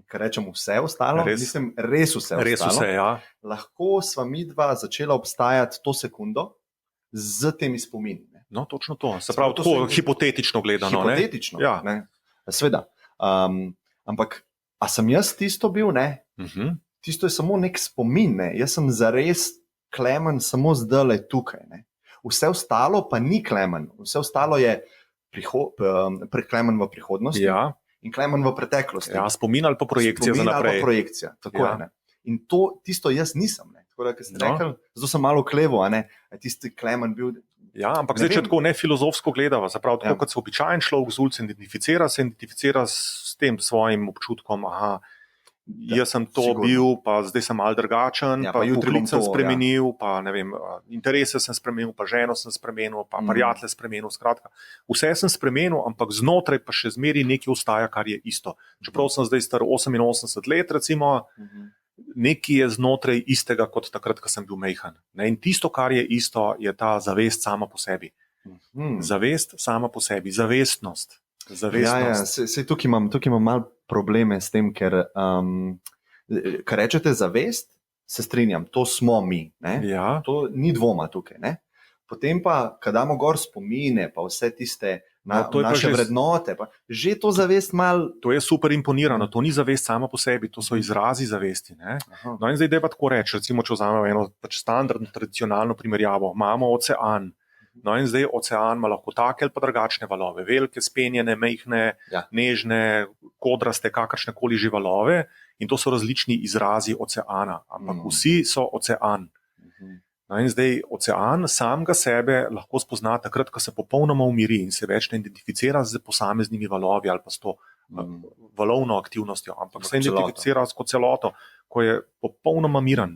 ker rečem vse ostalo, mislim res vse ostalo, Res vse, ja. lahko sva midva začela obstajati to sekundo z temi spomini. Ne? No, točno to. Se pravi, tako hipotetično gledano. Hipotetično, Ja. ne? Sveda. Ampak, a sem jaz tisto bil, ne? Tisto je samo nek spomin, ne? Jaz sem zares Klemen samo zdajle tukaj, ne? Vse ostalo pa ni Klemen, vse ostalo je Klemen v prihodnosti, Ja. in Klemen v preteklosti. Ja, spomin ali pa projekcija za naprej. Ali pa projekcija, tako Ja. je. Ne? In tisto jaz nisem. Ne? Tako da, ker ste No. rekli, zato sem malo klevo, a ne, a tisti Klemen bil. Ja, ampak Ne zdaj, če vem. tako ne filozofsko gledava, se pravi, tako Ja. kot se običajen človek z ulice identificira s tem svojim občutkom, aha, jaz sem to sigurno. bil, pa zdaj sem malo drugačen, Ja, pa pa jutri bom poklic sem to, spremenil, pa ne vem, interese sem spremenil, pa ženo sem spremenil, pa prijatelje spremenil, skratka, vse sem spremenil, ampak znotraj pa še zmeraj nekaj ostaja, kar je isto. Čeprav sem zdaj star 88 let, recimo, nekaj je znotraj istega kot takrat, ko sem bil majhen. Ne? In tisto, kar je isto, je ta zavest sama po sebi. Zavest sama po sebi, zavestnost. Ja, sej tukaj imam malo probleme s tem, ker rečete zavest, se strinjam, to smo mi. Ne? Ja. To ni dvoma tukaj. Ne? Potem pa, ko damo gor spomine, pa vse tiste naše vrednote, pa že to zavest malo. To je super imponirano, to ni zavest sama po sebi, to so izrazi zavesti. Ne? No in zdaj pa tako reči, recimo, če vzamemo eno standardno, tradicionalno primerjavo, imamo ocean. No in zdaj ocean ima lahko take ali pa drugačne valove, velike, spenjene, majhne, nežne, kodraste, kakršne koli že valove, in to so različni izrazi oceana, ampak vsi so ocean. No in zdaj ocean samega sebe lahko spozna takrat, ko se popolnoma umiri in se več ne identificira z posameznimi valovi ali pa s to valovno aktivnostjo, ampak se identificira kot celoto, ko je popolnoma miren.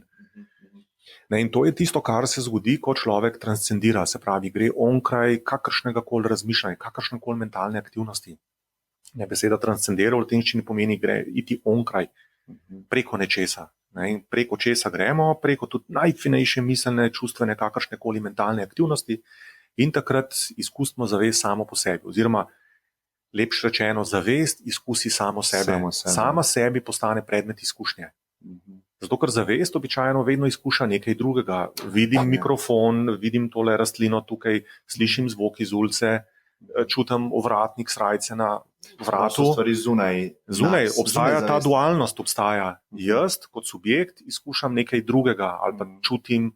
In to je tisto, kar se zgodi, ko človek transcendira, se pravi, gre onkraj kakršnega koli razmišljanja, kakršne koli mentalne aktivnosti. Beseda transcendira v latinščini pomeni gre iti onkraj, preko nečesa. In preko česa gremo, preko tudi najfinejše miselne, čustvene, kakršne koli mentalne aktivnosti, in takrat izkusimo zavest samo po sebi. Oziroma, lepše rečeno, zavest izkusi samo sebe. Sama sebi postane predmet izkušnje. Zato, ker zavest običajno vedno izkuša nekaj drugega. Vidim mikrofon, vidim tole rastlino tukaj, slišim zvok iz ulice, čutim ovratnik srajce na vratu. Stvari Zunaj obstaja ta dualnost, obstaja. Jaz kot subjekt izkušam nekaj drugega ali pa čutim,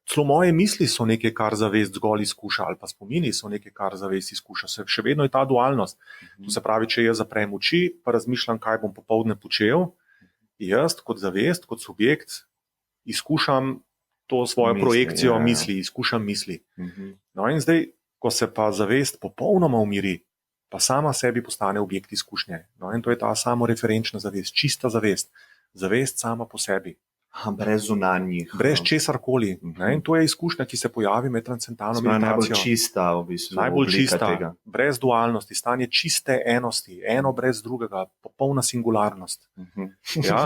celo moje misli so nekaj, kar zavest zgolj izkuša, ali pa spomini so nekaj, kar zavest izkuša. Še vedno je ta dualnost. To se pravi, če jaz zaprem oči, pa razmišljam, kaj bom popoldne počel, jaz kot zavest, kot subjekt izkušam to svojo projekcijo misli, izkušam misli. No in zdaj, ko se pa zavest popolnoma umiri, pa sama sebi postane objekt izkušnje. No in to je ta samoreferenčna zavest, čista zavest, zavest sama po sebi. Brez zunanjih. Brez česarkoli. In to je izkušnja, ki se pojavi med transcendentalno meditacijo. Najbolj čista, v bistvu. Najbolj čista, brez dualnosti, stanje čiste enosti, eno brez drugega, popolna singularnost. Ja?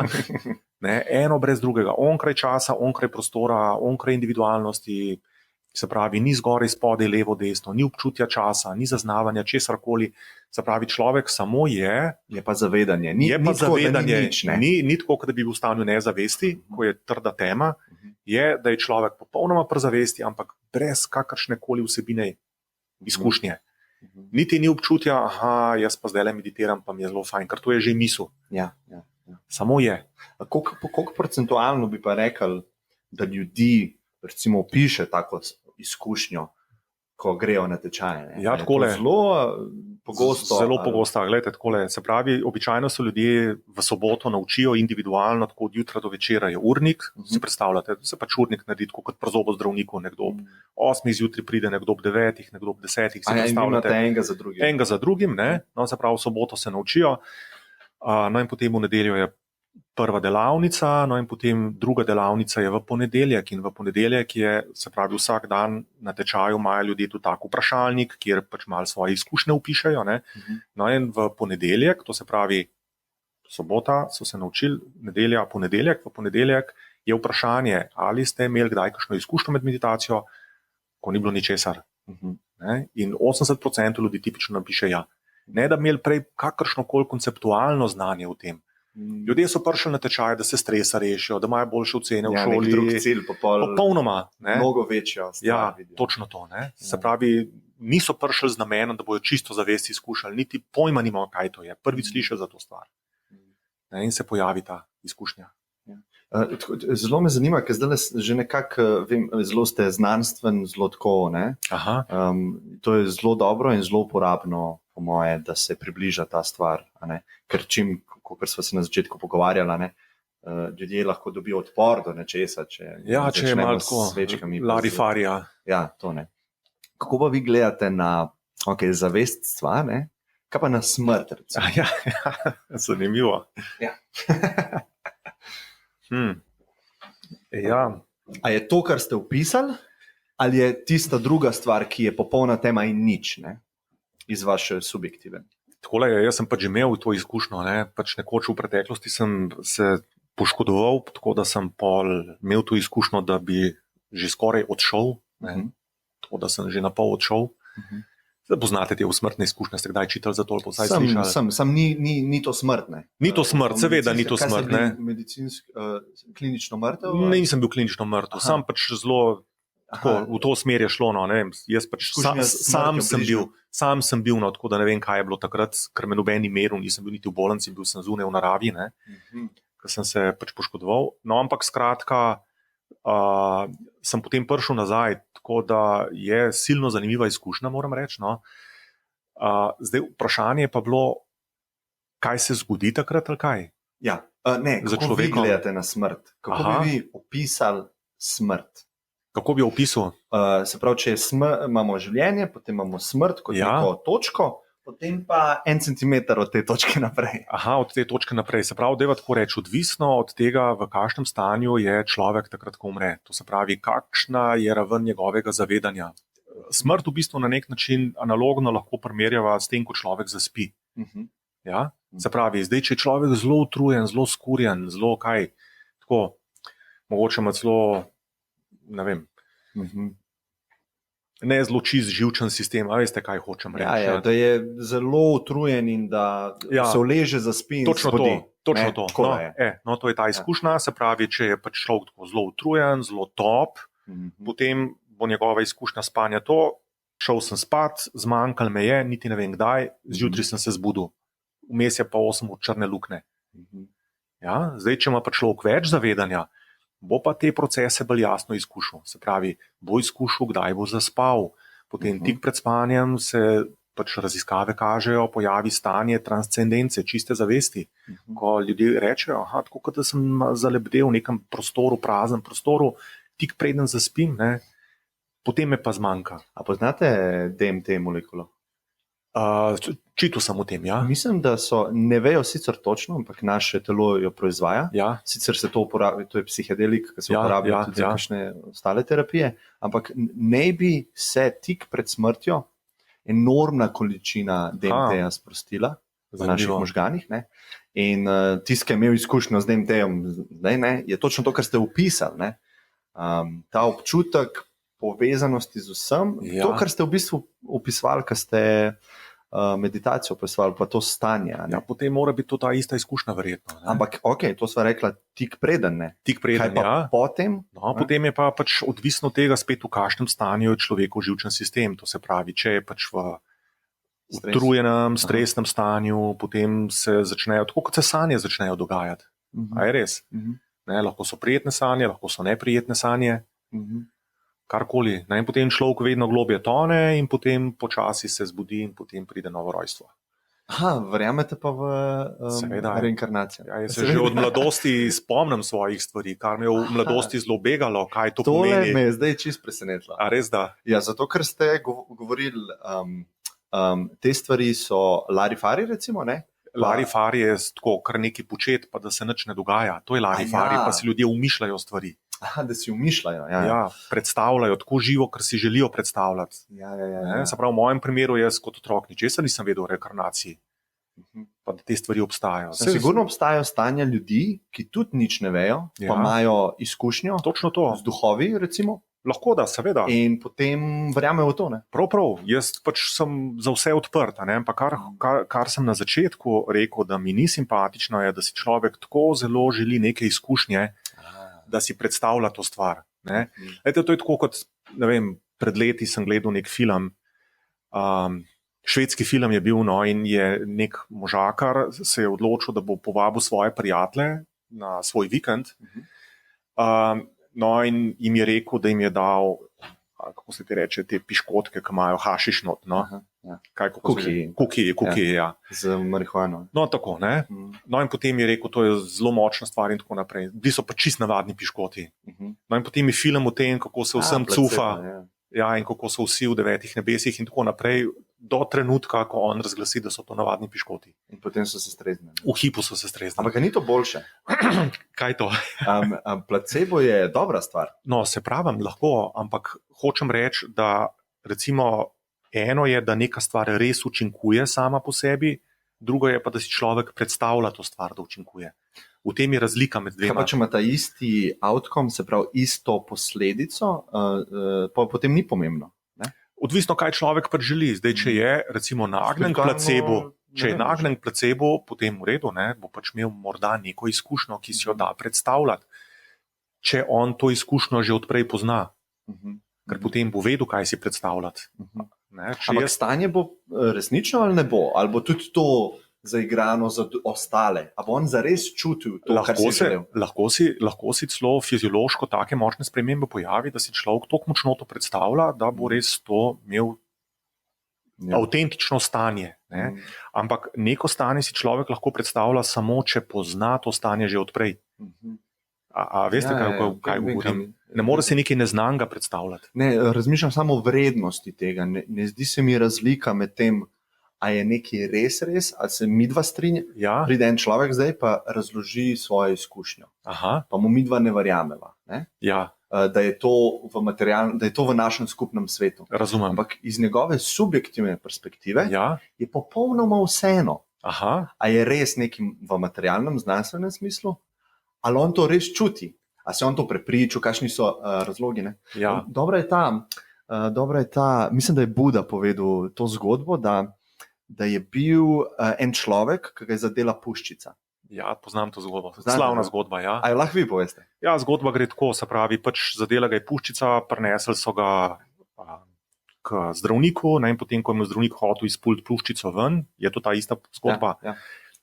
Eno brez drugega, onkraj časa, onkraj prostora, onkraj individualnosti, se pravi, ni zgoraj, spodaj, levo, desno, ni občutja časa, ni zaznavanja česarkoli. Se pravi, človek samo je. Je pa zavedanje. Ni tako, da bi bil v stanju nezavesti, ko je trda tema, je, da je človek popolnoma pri zavesti, ampak brez kakršne koli vsebine izkušnje. Niti ni občutja, jaz pa zdaj le meditiram, pa mi je zelo fajn, ker to je že misel. Ja. Samo je. Koliko procentualno bi pa rekel, da ljudi recimo opiše tako izkušnjo, ko grejo na tečaje? Ja, takole. Zelo pogosto. Zelo pogosto. Glejte, takole. Se pravi, običajno so ljudje v soboto naučijo individualno, tako od jutra do večera je urnik. Si predstavljate, da se pač urnik naredi tako kot pri zobozdravniku, nekdo ob 8 zjutraj pride, nekdo ob 9, nekdo ob 10. Si predstavljate enega za drugim. Enega za drugim, ne? No, se pravi, v soboto se naučijo. No in potem v nedeljo je prva delavnica, no in potem druga delavnica je v ponedeljek, in v ponedeljek je, se pravi, vsak dan na tečaju imajo ljudje tudi tak vprašalnik, kjer pač malo svoje izkušnje vpišejo. No in v ponedeljek, to se pravi, sobota so se naučili, nedelja, ponedeljek, v ponedeljek je vprašanje, ali ste imeli kdaj kakšno izkušnjo med meditacijo, ko ni bilo ničesar. In 80% ljudi tipično napiše ja. Ne da bi imeli prej kakršnokoli konceptualno znanje v tem. Ljudje so prišli na tečaj, da se stresa rešijo, da imajo boljše ocene v Ja, šoli. nek drug cilj, Popolnoma. Ne? Mnogo večjo stvar. Ja, vidijo. točno to. Ne? Se pravi, niso prišli z namenom, da bojo čisto zavesti izkušali, niti pojma nimajo, kaj to je. Prvič slišijo za to stvar. Ne? In se pojavi ta izkušnja. Zelo me zanima, ker zdaj že nekako vem, zelo ste znanstven, zelo tako. To je zelo dobro in zelo uporabno, po moje, da se približa ta stvar. Ker čim, kot smo se na začetku pogovarjali, ljudje lahko dobijo odpor do nečesa. Če je malo tako, Larifarija. Ja, to ne. Kako pa vi gledate na zaveststva, kaj pa na smrt? Ja, zanimivo. Ja. Ja. A je to, kar ste opisali, ali je tista druga stvar, ki je popolna tema in nič, iz vaše subjektive? Takole je, jaz sem pač imel to izkušnjo, pač nekoč v preteklosti sem se poškodoval, tako da sem imel to izkušnjo, da bi že skoraj odšel, tako da sem že na pol odšel. Zdaj poznate te usmrtne izkušnje, ste kdaj čitali za to, ali pa vsaj slišali? Sam ni to smrt, ne? Ni to smrt, seveda ni to smrt, ne? Klinično mrtev? Ne, nisem bil klinično mrtev, sam pač zelo v to smer je šlo, jaz pač sam sem bil, tako da ne vem, kaj je bilo takrat, ker me noben ni meril, nisem bil niti v bolnici, bil sem zunaj v naravi, ker sem se pač poškodoval. No, ampak skratka, sem potem prišel nazaj, tako da je silno zanimiva izkušnja, moram reči. Zdaj vprašanje pa bilo, kaj se zgodi takrat ali kaj? Ja, kako vi gledate na smrt? Kako bi vi opisali smrt? Kako bi opisal? Se pravi, če imamo življenje, potem imamo smrt kot neko točko, potem pa 1 centimeter od te točke naprej. Od te točke naprej. Se pravi, da je tako reči, odvisno od tega, v kakšnem stanju je človek takrat, ko umre. To se pravi, kakšna je raven njegovega zavedanja. Smrt v bistvu na nek način analogno lahko primerjava s tem, ko človek zaspi. Ja? Se pravi, zdaj, če je človek zelo utrujen, zelo skurjen, zelo kaj, tako, mogoče ima celo, ne vem, ne zelo čist živčen sistem, a veste, kaj hočem reči. Da je zelo utrujen in da se uleže za spin. Točno to. To je ta izkušnja, se pravi, če je pač človek tako zelo utrujen, zelo top, potem bo njegova izkušnja spanja to, šel sem spat, zmanjkal me je, niti ne vem kdaj, zjutraj sem se zbudil. Vmes je pa 8 ur črne luknje. Ja, zdaj, če ima pa človek več zavedanja, bo pa te procese bolj jasno izkušal. Se pravi, bo izkušal, kdaj bo zaspal. Potem tik pred spanjem se pač raziskave kažejo, pojavi stanje transcendence, čiste zavesti. Ko ljudje rečejo, tako kot da sem zalebdel v nekem prostoru, praznem prostoru, tik preden zaspim, potem me pa zmanjka. A poznate DMT molekulo? Čital sem o tem, ja. Mislim, da ne vejo sicer točno, ampak naše telo jo proizvaja. Ja. Sicer se to uporablja, to je psihedelik, ki se uporablja tudi za kakšne ostale terapije, ampak ne bi se tik pred smrtjo enormna količina DMT-ja sprostila v naših možganih. In tisti, ki je imel izkušnjo z DMT-jem, je točno to, kar ste opisali. Ta občutek povezanosti z vsem, to, kar ste v bistvu opisovali, kar ste meditacijo opisovali, pa to stanje. Ja, potem mora biti to ta ista izkušnja, verjetno. Ampak, to sva rekla tik preden, Tik preden, kaj pa potem? Potem je pa pač odvisno od tega spet, v kakšnem stanju je človekov živčen sistem. To se pravi, če je pač v utrujenem, stresnem stanju, potem se začnejo, tako kot se sanje začnejo dogajati. A je res? Lahko so prijetne sanje, lahko so neprijetne sanje. Karkoli. In potem človek vedno globje tone in potem počasi se zbudi in potem pride novo rojstvo. Verjamete pa v reinkarnacijo? Ja, jaz se že od mladosti spomnim svojih stvari, kar me je v mladosti zelo begalo, kaj to pomeni. Tole me je zdaj čist presenetilo. A res da? Ja, zato ker ste govorili, te stvari so larifari, recimo, ne? Larifari je tako, kar nekaj počet, pa da se nič ne dogaja. To je larifari, pa si ljudje umišljajo stvari. Da si umišljajo. Ja, predstavljajo tako živo, kar si želijo predstavljati. Se pravi, v mojem primeru jaz kot otrok ničesar nisem vedel o reinkarnaciji, pa da te stvari obstajajo. Sigurno obstajajo stanja ljudi, ki tudi nič ne vejo, pa imajo izkušnjo točno to z duhovi, recimo. Lahko da, seveda. In potem verjamejo v to. Ne? Prav, jaz pač sem za vse odprt, ampak kar sem na začetku rekel, da mi ni simpatično, je, da si človek tako zelo želi neke izkušnje, da si predstavlja to stvar. Ne? Lejte, to je tako kot, ne vem, pred leti sem gledal nek film, švedski film je bil, no, in je nek možakar se je odločil, da bo povabil svoje prijatelje na svoj vikend. No, in jim je rekel, da jim je dal, kako se ti reče, te piškotke, ki imajo hašiš not. No? Kuki, ja. Z marihuano. No, tako, ne. No, in potem je rekel, to je zelo močna stvar in tako naprej. Bili so pa čist navadni piškoti. No, in potem je film o tem, kako se vsem cufa. Ja, in kako so vsi v 9 nebesih in tako naprej, do trenutka, ko on razglasi, da so to navadni piškoti. In potem so se streznili. V hipu so se streznili. Ampak ni to boljše? Kaj je to? Placebo je dobra stvar. No, se pravim, lahko, ampak hočem reči, da recimo eno je, da neka stvar res učinkuje sama po sebi, drugo je pa, da si človek predstavlja to stvar, da učinkuje. V tem je razlika med dvema. Kaj pa, če ima ta isti outcome, se pravi isto posledico, potem ni pomembno. Ne? Odvisno, kaj človek pač želi. Zdaj, če je recimo nagnjen k placebo, potem v redu, ne, bo pač imel morda neko izkušnjo, ki si jo da predstavljati. Če on to izkušnjo že odprej pozna, ker potem bo vedel, kaj si predstavljati. Ne, ampak stanje bo resnično ali ne bo? Ali bo tudi to zaigrano za ostale? A bo on zares čutil to, kar si želel? Lahko si celo fiziološko take močne spremembe pojavi, da si človek toliko močno to predstavlja, da bo res to imel avtentično stanje. Ne? Ampak neko stanje si človek lahko predstavlja samo, če pozna to stanje že odprej. A veste, kaj govorim? Ne more se nekaj neznanega predstavljati. Ne, razmišljam samo o vrednosti tega. Ne zdi se mi razlika med tem, a je nekaj res, ali se midva strinja. Ja. Pride en človek zdaj pa razloži svojo izkušnjo. Pa mu midva ne verjameva. Ne? Ja. Da je to v našem skupnem svetu. Razumem. Ampak iz njegove subjektivne perspektive je popolnoma vseeno. A je res nekaj v materialnem, znanstvenem smislu, ali on to res čuti. A se on to prepričal, kakšni so razlogi. Ja. Dobra je ta, mislim, da je Buda povedal to zgodbo, da je bil en človek, ki ga je zadela puščica. Ja, poznam to zgodbo. Slavna zgodba, ja. A jo lahko vi poveste? Ja, zgodba gre tako, se pravi, pač zadela ga je puščica, prinesli so ga k zdravniku, in potem, ko je zdravnik hotel izpuliti puščico ven, je to ta ista zgodba. Ja.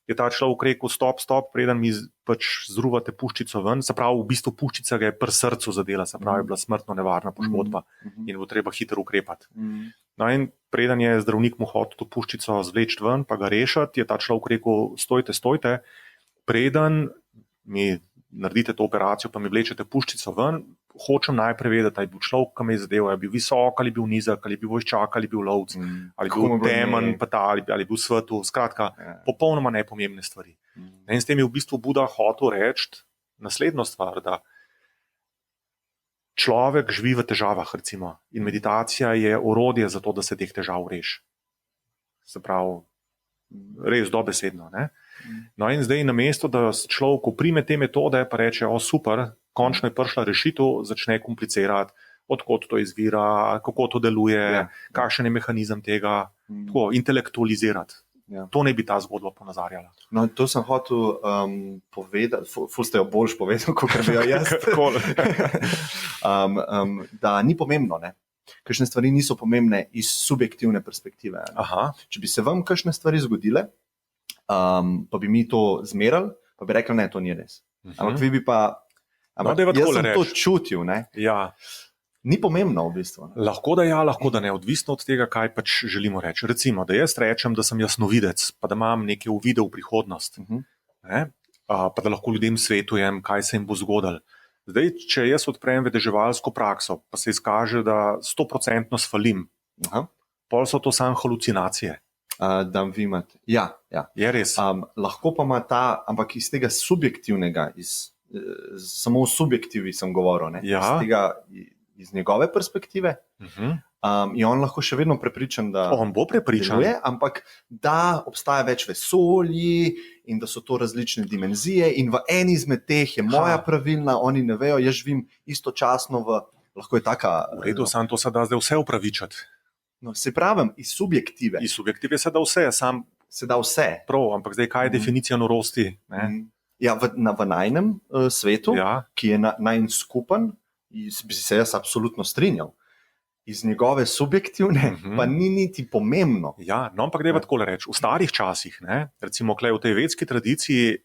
Je ta človek rekel, stop, preden mi pač zruvate puščico ven, se pravi, v bistvu puščica ga je pri srcu zadela, se pravi, je bila smrtno nevarna poškodba in bo treba hitro ukrepati. No in preden je zdravnik mu hotel to puščico zvleči ven, pa ga rešiti, je ta človek rekel, stojte, preden mi naredite to operacijo, pa mi vlečete puščico ven, hočem najprej vedeti, ali je bil človek, ki me je zadeval, ali je bil visok, ali je bil nizek, ali je bil vojščak, ali je bil lovec, ali je bil temen, ali je bil svetu, skratka, popolnoma nepomembne stvari. In s tem je v bistvu Buda hotel reči naslednjo stvar, da človek živi v težavah, recimo, in meditacija je orodje za to, da se teh težav reši. Se pravi, res dobesedno, ne? No in zdaj namesto, da človek prime te metode, pa reče, super, končno je prišla rešitev, začne komplicirati, odkot to izvira, kako to deluje, kakšen je mehanizem tega, tako intelektualizirati. Ja. To ne bi ta zgodba ponazarjala. No, to sem hotel povedati, ful ste jo boljš povedal, kot bi jo jaz. Da ni pomembno, ne? Kakšne stvari niso pomembne iz subjektivne perspektive. Če bi se vam kakšne stvari zgodile, pa bi mi to zmerali, pa bi rekli, ne, to ni res. Ampak vi bi pa, jaz sem to čutil, ne? Ja. Ni pomembno v bistvu. Lahko da ja, lahko da ne, odvisno od tega, kaj pač želimo reči. Recimo, da jaz rečem, da sem jasnovidec, pa da imam neke uvide v prihodnost, pa da lahko ljudem svetujem, kaj se jim bo zgodilo. Zdaj, če jaz odprem vedeževalsko prakso, pa se izkaže, da 100% sfalim, pol so to samo halucinacije. Da vi imate. Ja. Je res. Lahko pa ima ta, ampak iz tega subjektivnega, samo o subjektivi sem govoril, ne? Iz njegove perspektive, je on lahko še vedno prepričan, da on bo prepričan, deluje, ampak da obstaja več vesolji in da so to različne dimenzije in v eni izmed teh je moja pravilna, oni ne vejo, jaz živim istočasno v lahko je taka. V redu, samo to se da zdaj vse upravičati. No, se pravim, iz subjektive. Iz subjektive se da vse, sam Se da vse. prav, ampak zdaj kaj je definicija norosti? Ne? Ja, v najnem svetu, Ja, ki je najn skupen, bi se jaz absolutno strinjal. Iz njegove subjektivne pa ni niti pomembno. ja, no, ampak dajva tako reči. V starih časih, ne, recimo v tej vedski tradiciji,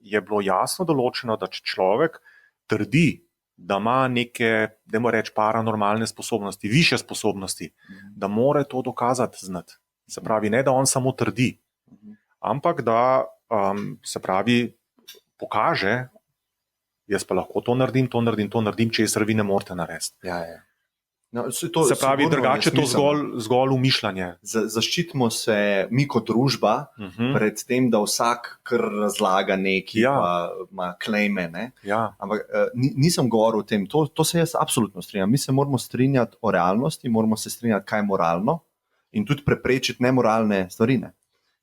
je bilo jasno določeno, da če človek trdi, da ima neke, dajmo reči, paranormalne sposobnosti, više sposobnosti, da mora to dokazati znati. Se pravi, ne da on samo trdi, ampak da se pravi, pokaže, jaz pa lahko to naredim, česar vi ne morete narediti. Ja. No, Se pravi, drugače je to zgolj umišljanje. Zaščitimo se mi kot družba pred tem, da vsak kar razlaga nekaj, pa ima klejme. Ne? Ja. Ampak nisem govoril o tem, to se jaz absolutno strinjam. Mi se moramo strinjati o realnosti, moramo se strinjati, kaj je moralno in tudi preprečiti nemoralne stvari. Ne?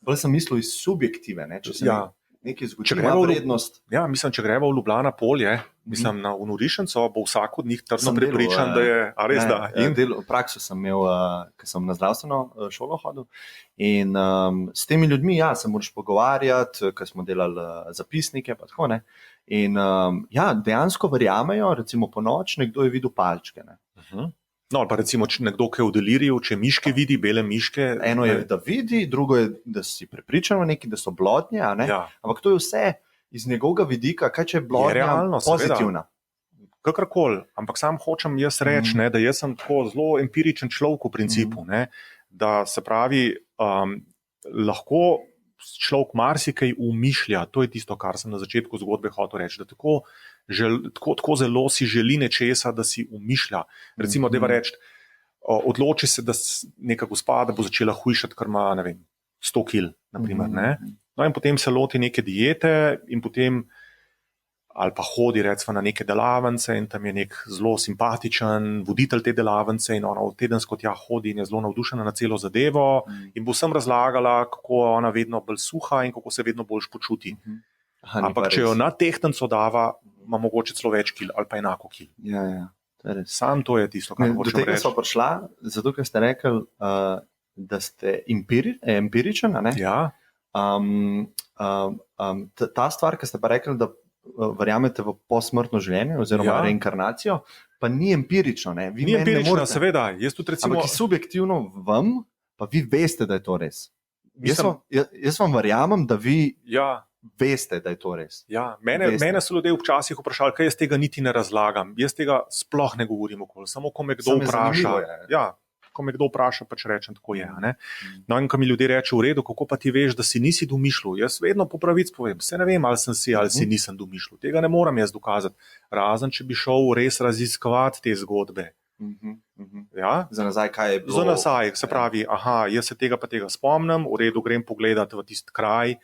Bolj sem mislil iz subjektive, ne? Če se nekaj zgodi, ima vrednost. Ja, mislim, če gremo v Ljubljana polje, mislim, na Unorišenco, bo vsak od njih trdno prepričan, da je res da. Prakso sem imel, ko sem na zdravstveno šolo hodil. In s temi ljudmi, ja, se moraš pogovarjati, ko smo delali zapisnike, pa tako ne. In ja, dejansko verjamejo, recimo po noč, nekdo je videl palčke. Ne. No, ali pa recimo, če nekdo, ki je v deliriju, če miške vidi, bele miške. Eno je, da vidi, drugo je, da si prepričan v neki, da so blodnje, a ne? Ja. Ampak to je vse iz njegovega vidika, kaj če je blodnja realno, pozitivna. Kakorkoli, ampak sam hočem jaz reči, da jaz sem tako zelo empiričen človek v principu, da se pravi, lahko človek marsikaj umišlja, to je tisto, kar sem na začetku zgodbe hotel reči, da tako zelo si želi nečesa, da si umišlja. Recimo, deva reči, odloči se, da neka gospa, da bo začela hujšati, kar ima, ne vem, 100 kil, naprimer, ne? No in potem se loti neke diete in potem, ali pa hodi recimo na neke delavnice in tam je nek zelo simpatičen voditelj te delavnice in ona tedensko tja hodi in je zelo navdušena na celo zadevo in bo vsem razlagala, kako ona vedno bolj suha in kako se vedno boljš počuti. Ampak če jo na tehtnico dava, ima mogoče celo več kil ali pa enako kil. Ja. Sam to je tisto, kar hočem reči. Do tega so prišla, zato ker ste rekli, da ste empiričen, ne? Ja. Ta stvar, ki ste pa rekli, da verjamete v posmrtno življenje oziroma reinkarnacijo, pa ni empirično. Ne? Ni empirično, seveda. Ampak subjektivno vam, pa vi veste, da je to res. Jaz vam verjamem, da vi veste, da je to res. Ja, mene so ljudje včasih vprašali, kaj jaz tega niti ne razlagam. Jaz tega sploh ne govorim okoli, samo ko me kdo vpraša. Ja. Ko me kdo vpraša, pač rečem, tako je. Ne? No, in ko mi ljudje reče, v redu, kako pa ti veš, da si nisi domišljal? Jaz vedno po pravici povem, se ne vem, ali sem si ali si nisem domišljal. Tega ne moram jaz dokazati. Razen, če bi šel res raziskovati te zgodbe. Ja? Za nazaj, kaj je bilo? Za nazaj, se pravi, jaz se tega pa tega spomnim, v redu grem pogledati v tisti kraj,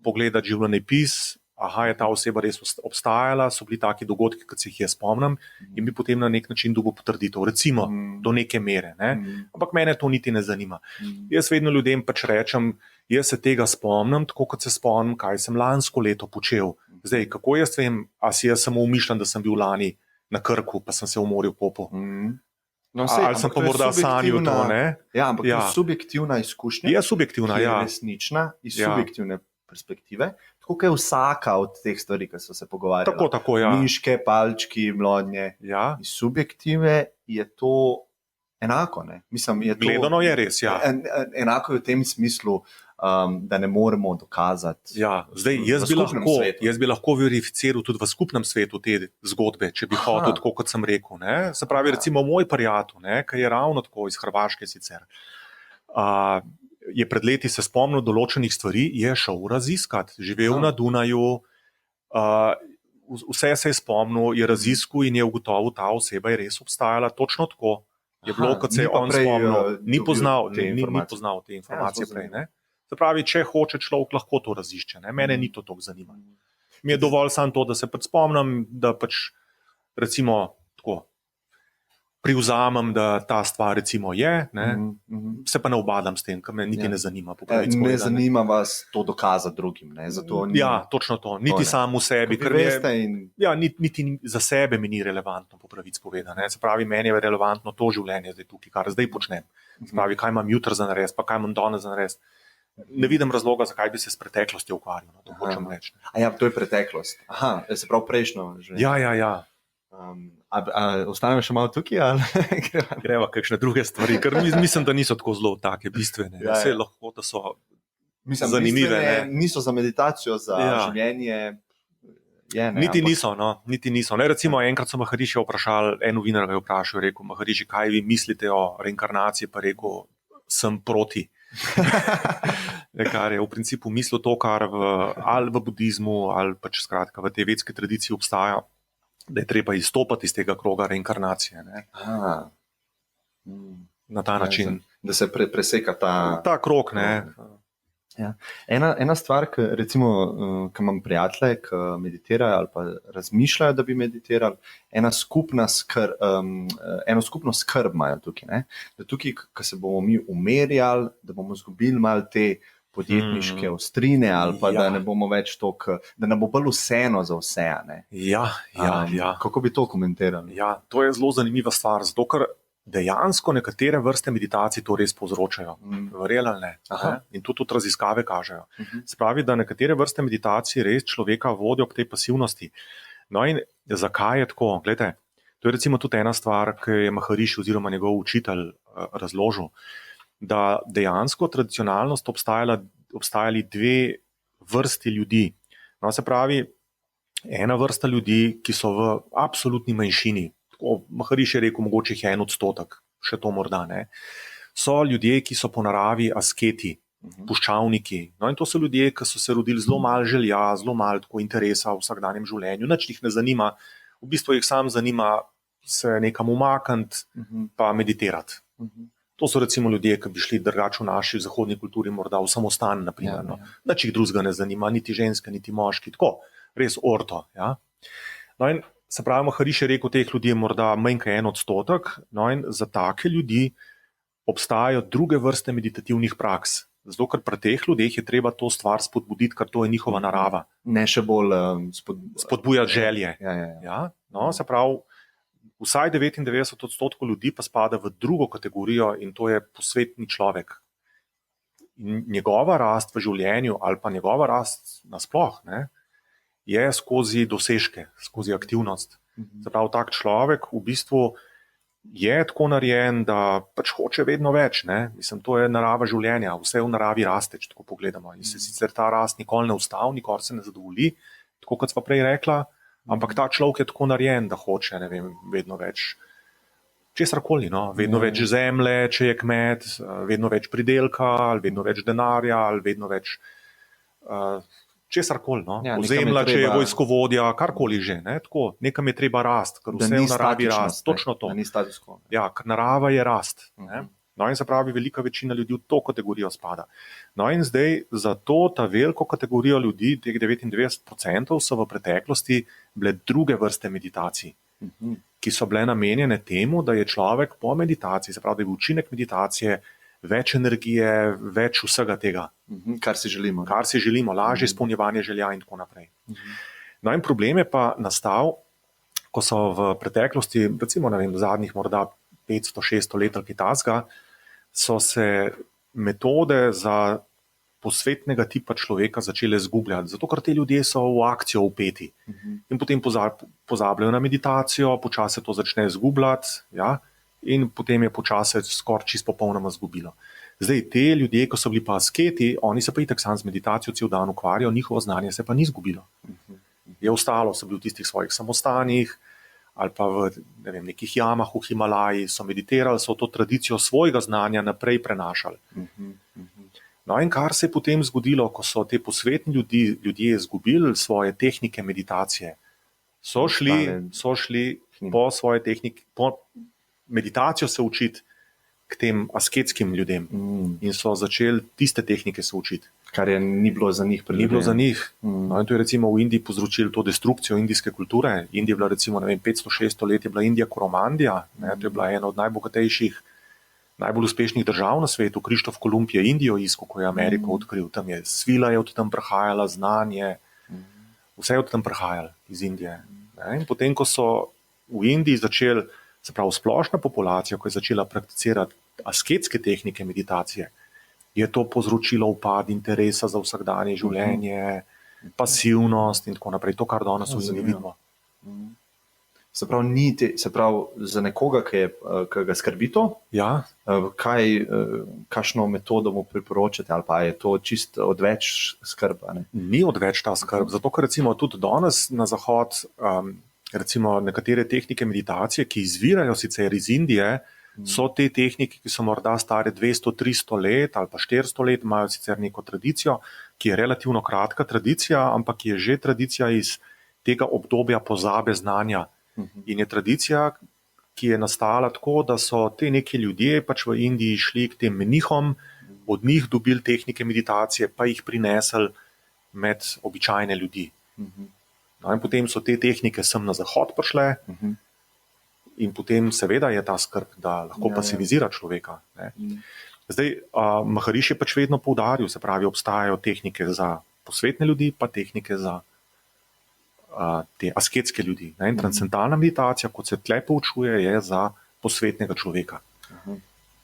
pogledati življenjepis, je ta oseba res obstajala, so bili taki dogodki, kot se jih jaz spomnim in bi potem na nek način dobil potrditev, recimo do neke mere. Ne? Ampak mene to niti ne zanima. Jaz vedno ljudem pač rečem, jaz se tega spomnim, tako kot se spomnim, kaj sem lansko leto počel. Zdaj, kako jaz vem, a si jaz samo umišljam, da sem bil lani na Krku, pa sem se v morju kopal. No, ali sem pa morda sanjal to, ne? Ja, ampak to je subjektivna izkušnja. Je subjektivna, ki je resnična iz subjektivne perspektive. Tako je vsaka od teh stvari, ki so se pogovarjali. Tako, ja. Miške, palčki, mlodnje. Ja. Iz subjektive je to enako. Ne? Mislim, je to, gledano je res, ja. Enako je v tem smislu, da ne moremo dokazati. Ja, zdaj, jaz bi lahko verificiral tudi v skupnem svetu te zgodbe, če bi hotel, tako kot sem rekel. Ne? Se pravi, recimo moj prijatelj, ki je ravno tako iz Hrvaške sicer, je pred leti se spomnil določenih stvari, je šel raziskati, živel na Dunaju, vse se je spomnil, je raziskal in je ugotovil, ta oseba je res obstajala, točno tako je bilo, kot se je on spomnil, ni poznal te informacije prej. Ne? Se pravi, če hoče človek, lahko to razišče, ne? Mene ni to toliko zanima. Mi je dovolj samo to, da se pač spomnim, da pač recimo tako, privzamem, da ta stvar recimo je, ne, se pa ne obadam s tem, ker me niti ne zanima. Ne zanima vas to dokazati drugim. Ne? Zato ja, točno to. Niti sam v sebi. Ker veste ja, niti za sebe mi ni relevantno, po pravici povedano. Se pravi, meni je relevantno to življenje zdaj tukaj, kar zdaj počnem. Se pravi, kaj imam jutri za narediti, pa kaj imam danes za narediti. Ne vidim razloga, zakaj bi se s preteklostjo ukvarjal. To hočem reči. Ja, to je preteklost. Aha, se pravi prejšnjo življenje. Ja. Ostanemo še malo tukaj? Greva kakšne druge stvari, ker mislim, da niso tako zelo take bistvene. Ja. Vse lahko, da so zanimive. Niso za meditacijo, za življenje. Niti niso. Ne, recimo, enkrat so Maharišija vprašali, en novinar ga je vprašal, rekel, Mahariši, kaj vi mislite o reinkarnaciji, pa rekel, sem proti. Kar je v principu mislil to, kar ali v budizmu, ali pač skratka v tej vedski tradiciji obstaja, da je treba izstopati iz tega kroga reinkarnacije. Na ta način. Da se preseka ta krog. Ja. Ena stvar, recimo, ki imam prijatelje, ki meditirajo ali pa razmišljajo, da bi meditirali, eno skupno skrb imajo tukaj. Ne? Da tukaj, ko se bomo mi umerjali, da bomo izgubili malo te podjetniške ostrine ali pa da ne bomo več toliko, da nam bo bolj vseeno za vse. Ja. Kako bi to komentirali? Ja, to je zelo zanimiva stvar, zato ker dejansko nekatere vrste meditacij to res povzročajo. Verjeli ali ne? In to tudi raziskave kažejo. Se pravi, da nekatere vrste meditacij res človeka vodijo k tej pasivnosti. No in zakaj je tako? Glejte, to je recimo tudi ena stvar, ki je Mahariši oziroma njegov učitelj razložil, da dejansko tradicionalno sta obstajali dve vrsti ljudi. No, se pravi, ena vrsta ljudi, ki so v absolutni manjšini, Mahariši je rekel, mogoče jih je 1%, še to morda ne. So ljudje, ki so po naravi asketi, puščavniki. No in to so ljudje, ki so se rodili zelo malo želja, zelo malo tako interesa v vsakdanjem življenju. Nič jih ne zanima, v bistvu jih sam zanima se nekam umakniti pa meditirati. To so recimo ljudje, ki bi šli drugače v naši zahodni kulturi morda v samostan, naprimer. Nič jih drugega ne zanima, niti ženske, niti moški. Tako, res orto. Ja? No in se pravi, Mahariši je rekel, teh ljudi je morda manj kot 1%, no in za take ljudi obstajajo druge vrste meditativnih praks. Zato, ker pri teh ljudeh je treba to stvar spodbuditi, ker to je njihova narava. Ne še bolj spodbujati želje. Ja? No, se pravi, vsaj 99% ljudi pa spada v drugo kategorijo in to je posvetni človek. In njegova rast v življenju ali pa njegova rast nasploh, ne, je skozi dosežke, skozi aktivnost. Se pravi, tak človek v bistvu je tako narejen, da pač hoče vedno več. Ne? Mislim, to je narava življenja, vse v naravi raste, če tako pogledamo. In se sicer ta rast nikoli ne ustavi, nikoli se ne zadovolji, tako kot sva prej rekla, ampak ta človek je tako narejen, da hoče, ne vem, vedno več česarkoli, no? Vedno več zemlje, če je kmet, vedno več pridelka, ali vedno več denarja, ali vedno več česarkoli, no? Ozemlja, če je vojskovodja, karkoli že, ne? Tako, nekam je treba rast, ker vse v naravi rast. Točno to. Ja, ker narava je rast. Ne? No in se pravi, velika večina ljudi v to kategorijo spada. No in zdaj za ta veliko kategorijo ljudi, teh 99%, so v preteklosti bile druge vrste meditacij, ki so bile namenjene temu, da je človek po meditaciji, se pravi, da je učinek meditacije več energije, več vsega tega. Kar si želimo. Kar si želimo, lažje izpolnjevanje želja in tako naprej. No in problem je pa nastal, ko so v preteklosti, recimo ne vem, zadnjih morda 500-600 let ali kaj takega, so se metode za posvetnega tipa človeka začele izgubljati, zato ker te ljudje so v akcijo vpeti in potem pozabljajo na meditacijo, počasi to začne izgubljati, ja? In potem je počasi skoraj čisto popolnoma izgubilo. Zdaj, te ljudje, ko so bili pa asketi, oni se pa itak sam z meditacijo cel dan ukvarjajo, njihovo znanje se pa ni izgubilo. Je ostalo, so bili v tistih svojih samostanih ali pa v nekih jamah v Himalaji, so meditirali, so to tradicijo svojega znanja naprej prenašali. No in kar se je potem zgodilo, ko so te posvetni ljudje izgubili svoje tehnike meditacije, so šli po svoje tehnike, po meditacijo se učiti k tem asketskim ljudem in so začeli tiste tehnike se učiti. Kar ni bilo za njih Ni bilo za njih. Mm. No, in to je recimo v Indiji povzročilo to destrukcijo indijske kulture. Indija je bila recimo 500-600 let, je bila Indija Koromandija, to je bila ena od najbogatejših, najbolj uspešnih držav na svetu. Krištof Kolumb je Indijo iskal, ko je Ameriko odkril. Tam je svila je od tam prihajala, znanje, vse je od tam prihajalo iz Indije. In potem, ko so v Indiji začeli, se pravi splošna populacija, ko je začela prakticirati asketske tehnike meditacije, je to povzročilo upad interesa za vsakdanje življenje, pasivnost in tako naprej. To, kar danes v Indiji vidimo. Se pravi, za nekoga, ki ga skrbi to, Ja, kakšno metodo mu priporočate, ali pa je to čist odveč skrb? Ne? ni odveč ta skrb. Zato, ker recimo tudi danes na zahod, recimo nekatere tehnike meditacije, ki izvirajo sicer iz Indije, so te tehnike, ki so morda stare 200-300 let ali pa 400 let, imajo sicer neko tradicijo, ki je relativno kratka tradicija, ampak je že tradicija iz tega obdobja pozabe znanja. In je tradicija, ki je nastala tako, da so te neki ljudje pač v Indiji šli k tem menihom, od njih dobili tehnike meditacije, pa jih prinesli med običajne ljudi. No, in potem so te tehnike sem na zahod prišle, in potem seveda je ta skrb, da lahko pasivizira človeka. Ne. Zdaj, Maharishi je pač vedno poudaril, se pravi, obstajajo tehnike za posvetne ljudi, pa tehnike za te asketske ljudi. Ne. In transcendentalna meditacija, kot se tle poučuje, je za posvetnega človeka.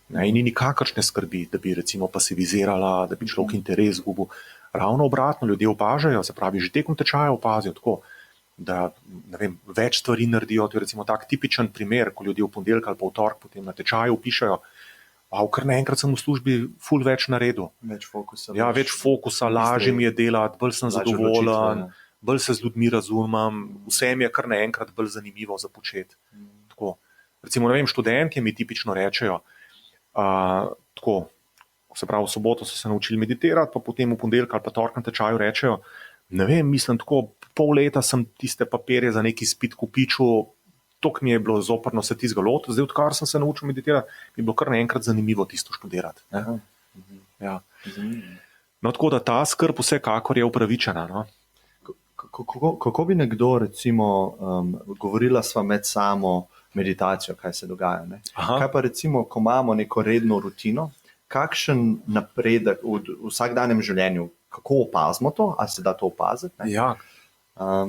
Ne, in ni nikakršne skrbi, da bi recimo pasivizirala, da bi človek interes izgubil. Ravno obratno, ljudje opažajo, se pravi, že tekom tečaja opazijo tako, da ne vem, več stvari naredijo. To je recimo tak tipičen primer, ko ljudje v ponedeljek ali pa v torek potem na tečaju pišejo, kar naenkrat sem v službi ful več naredil. Več fokusa. Ja, več fokusa, lažje mi je delati, bolj sem zadovoljen, bolj se z ljudmi razumem, vse mi je kar naenkrat bolj zanimivo za početi. Tako. Recimo, ne vem, študentje mi tipično rečejo, tako, se pravi, v soboto so se naučili meditirati, pa potem v ponedeljek ali pa torek na tečaju rečejo, ne vem, mislim, tako pol leta sem tiste papirje za neki izpit kupičil, tok mi je bilo zoprno se tistega lotil, zdaj odkar sem se naučil meditirati, mi je bilo kar naenkrat zanimivo tisto študirati. Ja. No, tako da ta skrb vsekakor je upravičena. No? Kako bi nekdo, recimo, govorila sva med samo meditacijo, kaj se dogaja? Ne? Kaj pa recimo, ko imamo neko redno rutino, kakšen napredek v vsakdanjem življenju, kako opazimo to, ali se da to opaziti? Ne? Ja,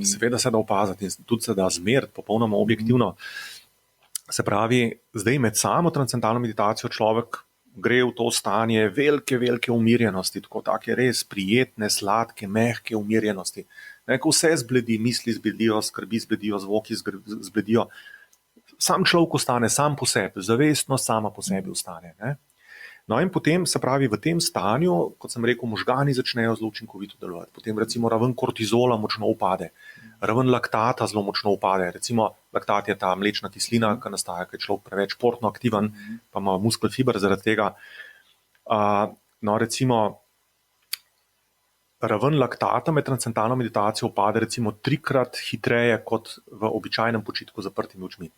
seveda se da opaziti in tudi se da zmeriti, popolnoma objektivno. Se pravi, zdaj med samo transcendentalno meditacijo človek gre v to stanje velike umirjenosti, take res prijetne, sladke, mehke umirjenosti. Ko vse zbledi, misli zbledijo, skrbi zbledijo, zvoki zbledijo. Sam človek ostane sam po sebi, zavestno sama po sebi ostane. Ne? No in potem, se pravi, v tem stanju, kot sem rekel, možgani začnejo zelo učinkovito delovati. Potem recimo raven kortizola močno upade, raven laktata zelo močno upade. Recimo laktat je ta mlečna kislina, ki nastaja, ker je človek preveč športno aktiven, pa ima muskel fiber zaradi tega. No recimo, raven laktata med transcendentalno meditacijo upade recimo 3-krat hitreje kot v običajnem počitku z zaprtimi očmi.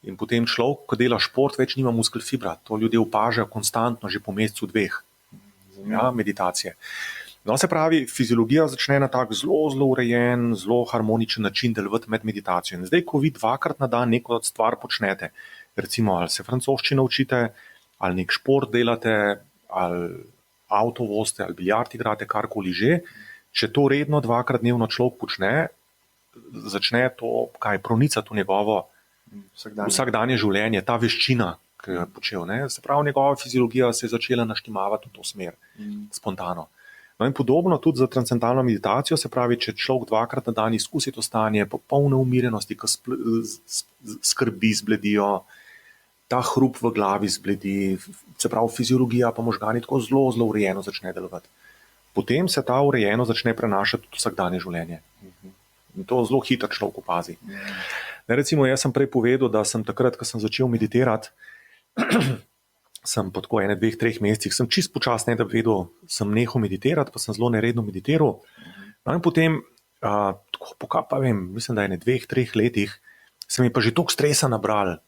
In potem človek, ko dela šport, več nima muskel fibra. To ljudje opažajo konstantno, že po mesecu 2 meditacije. No, se pravi, fiziologija začne na tak zelo urejen, zelo harmoničen način delovati med meditacijo. In zdaj, ko vi 2-krat na dan neko stvar počnete, recimo ali se francoščino učite, ali nek šport delate, ali avto vozite, ali biljard igrate, karkoli že, če to redno 2-krat dnevno človek počne, začne to pronicati v njegovo vsakdanje življenje, ta veščina, ki jo je počel. Ne? Se pravi, njegova fiziologija se je začela naštimavati v to smer, spontano. No in podobno tudi za transcendentalno meditacijo, se pravi, če človek 2-krat na dan izkusi to stanje popolne umirjenosti, ko skrbi zbledijo, ta hrup v glavi zbledi, se pravi, fiziologija pa možgani tako zelo urejeno začne delovati. Potem se ta urejeno začne prenašati v vsakdanje življenje. In to zelo hitro človek opazi. Recimo, jaz sem prej povedal, da sem takrat, ko sem začel meditirati, sem po tako 1, 2, 3 mesecih, sem čist počasno vedel, sem nehal meditirati, pa sem zelo neredno meditiral. No in potem, mislim, da 1, 2, 3 letih, se mi pa že toliko stresa nabral,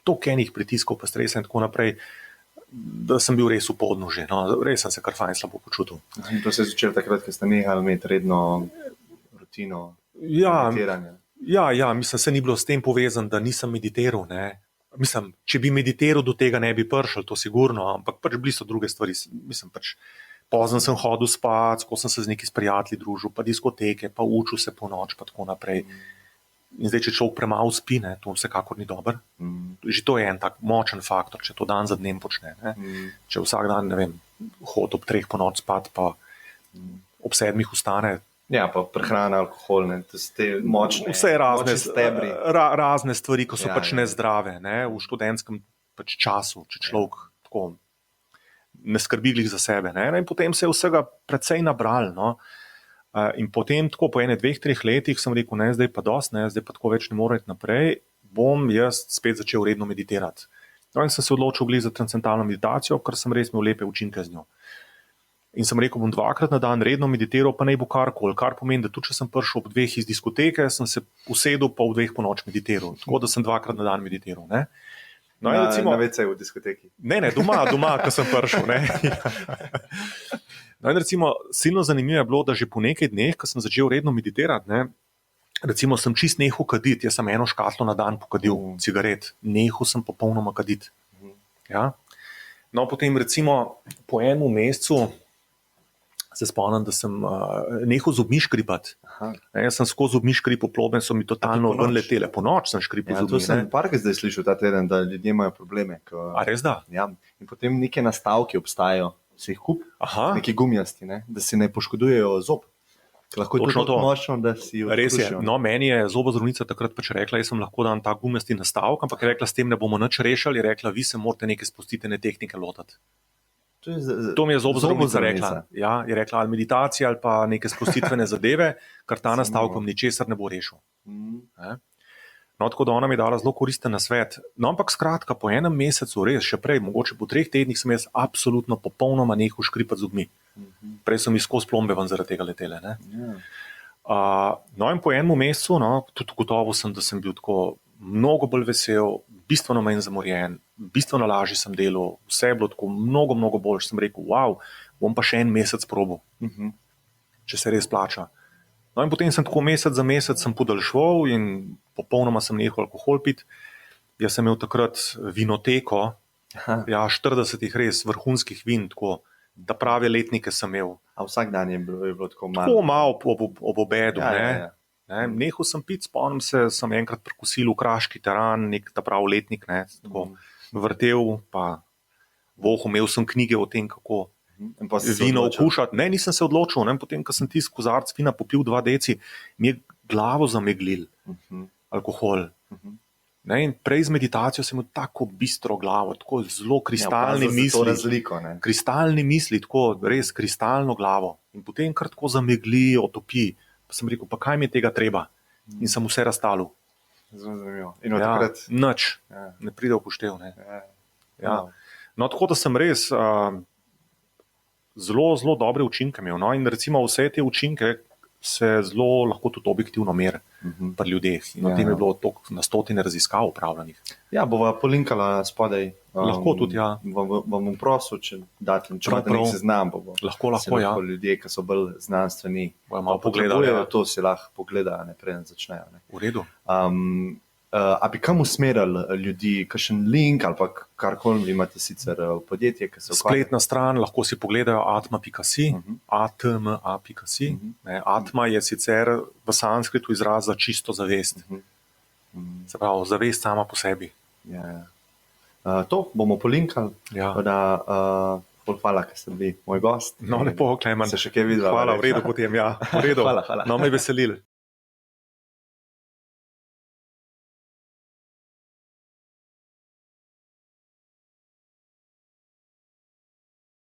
toliko enih pritiskov pa stresa in tako naprej, da sem bil res v podnožju. No, res sem se kar fajn slabo počutil. In to se je začelo takrat, ko ste nehali imeti redno rutino meditiranja. Ja, mislim, se ni bilo s tem povezan, da nisem meditiral. Ne. Mislim, če bi meditiral, do tega ne bi prišel, to sigurno, ampak pač bili so druge stvari. Mislim, pač pozno sem hodil spat, ko sem se z neki prijatelji družil, pa diskoteke, pa učil se po noč, pa tako naprej. In zdaj, če človek premalo spi, ne, to vsekakor ni dobro. Že to je en tak močen faktor, če to dan za dnem počne. Ne. Če vsak dan, ne vem, hod ob 3 po noč spat, pa ob 7 ustane. Ja, pa prehrana, alkohol, ne, te močne, vse razne stebri. Razne stvari, ko so pač Ja. nezdrave, ne, v študentskem pač času, če človek tako ne skrbi glih za sebe. Ne, in potem se je vsega precej nabral. No. In potem, tako po 1-2-3 letih, sem rekel, ne, zdaj pa dosti, ne, zdaj pa tako več ne more iti naprej, bom jaz spet začel redno meditirati. No, in sem se odločil glih za transcendentalno meditacijo, ker sem res imel lepe učinke z njo. In sem rekel, bom 2-krat na dan redno meditiral, pa naj bo karkoli, kar pomeni, da tudi če sem prišel ob 2 iz diskoteke, sem se usedel pa ob 2 po noč meditiral. Tako da sem 2-krat na dan meditiral. Ne. No, Na recimo, v diskoteki. Ne, doma, ko sem prišel. Ne. No, in recimo, silno zanimivo je bilo, da že po nekaj dneh, ko sem začel redno meditirati, ne, recimo, sem čist nehal kaditi. Jaz sem 1 škatlo na dan pokadil cigaret. Nehal sem popolnoma kaditi. Ja. No, potem recimo po 1 mesecu se spomnim, da sem nehal zobmi škripati. Jaz sem skozi zobmi škripal, plobe so mi totalno ven letele. Po noč sem škripal zobmi. To sem parkrat zdaj slišal ta teden, da ljudje imajo probleme. A res da? Ja. In potem neke nastavke obstajajo, se jih kup, neki gumijasti, ne, da si ne poškodujejo zob. Lahko je Točno to močno, da si jo res je. odkrušijo. No, meni je zobozdravnica takrat pač rekla, jaz sem lahko dan ta gumijasti nastavek, ampak je rekla, s tem ne bomo nič rešili, je rekla, vi se morate neke spustitene tehnike lotiti. To mi je zobozdravnica rekla. Ja, je rekla, ali meditacija, ali pa neke spustitvene zadeve, ker ta nastavek vam ničesar ne bo rešil. No, tako da ona mi je dala zelo koristen nasvet. No, ampak skratka, po 1 mesecu, res še prej, mogoče po 3 tednih, sem jaz absolutno popolnoma nehal škripati zobmi. Prej so mi skozi plombe ven zaradi tega letele. Ne. No, in po 1 mesecu, no, tudi gotovo sem, da sem bil tako mnogo bolj vesel, bistveno manj zamorjen, bistveno lažje sem delal, vse je bilo tako mnogo bolj. Sem rekel, wow, bom pa še 1 mesec probal, če se res plača. No, in potem sem tako mesec za mesec sem podaljšval in popolnoma sem nehal alkohol piti. Jaz sem imel takrat vinoteko, 40 res vrhunskih vin, tako, da prave letnike sem imel. A vsak dan je bilo tako malo? Tako malo ob obedu. Ne. Nehal sem piti, spomnim se, sem enkrat prekusil v Kraški teran, nek ta prav letnik, ne, tako vrtel, pa vohu, imel sem knjige o tem, kako vino okušati. Ne, nisem se odločil. Ne. Potem, ko sem tisti kozarc vina popil 2 deci, mi je glavo zameglil alkohol. Ne, in prej z meditacijo sem imel tako bistro glavo, tako zelo kristalne misli. Razliko, kristalne misli, tako res kristalno glavo. In potem kar tako zamegli, otopi. Pa sem rekel, pa kaj mi je tega treba? In sem vse razstalil. Zelo zanimivo. In od takrat? Nič, ne pride v poštev. No, tako da sem res zelo dobre učinke imel. No, in recimo vse te učinke se zelo lahko tudi objektivno meri pri ljudeh. In o tem je bilo na stotine raziskav upravljenih. Ja, bova polinkala spodaj. Lahko tudi, ja. Vam bom prosil, če imate nek seznam, lahko, ja. Ljudje, ki so bolj znanstveni, malo pogledajo. To si lahko pogleda, ne, preden začnejo. Ne. V redu. A bi kam usmerili ljudi, kakšen link ali pa karkoli, vi imate sicer podjetje, ki se ukvarja? Spletna stran, lahko si pogledajo atma.si, atma.si. Atma je sicer v sanskritu izraz za čisto zavest. Se pravi, zavest sama po sebi. To bomo polinkali. Ja. Hvala, ker ste bili moj gost. No, lepo, Klemen. Se še kaj videla. Hvala, v redu potem, ja. V redu. Hvala. No, me veselili.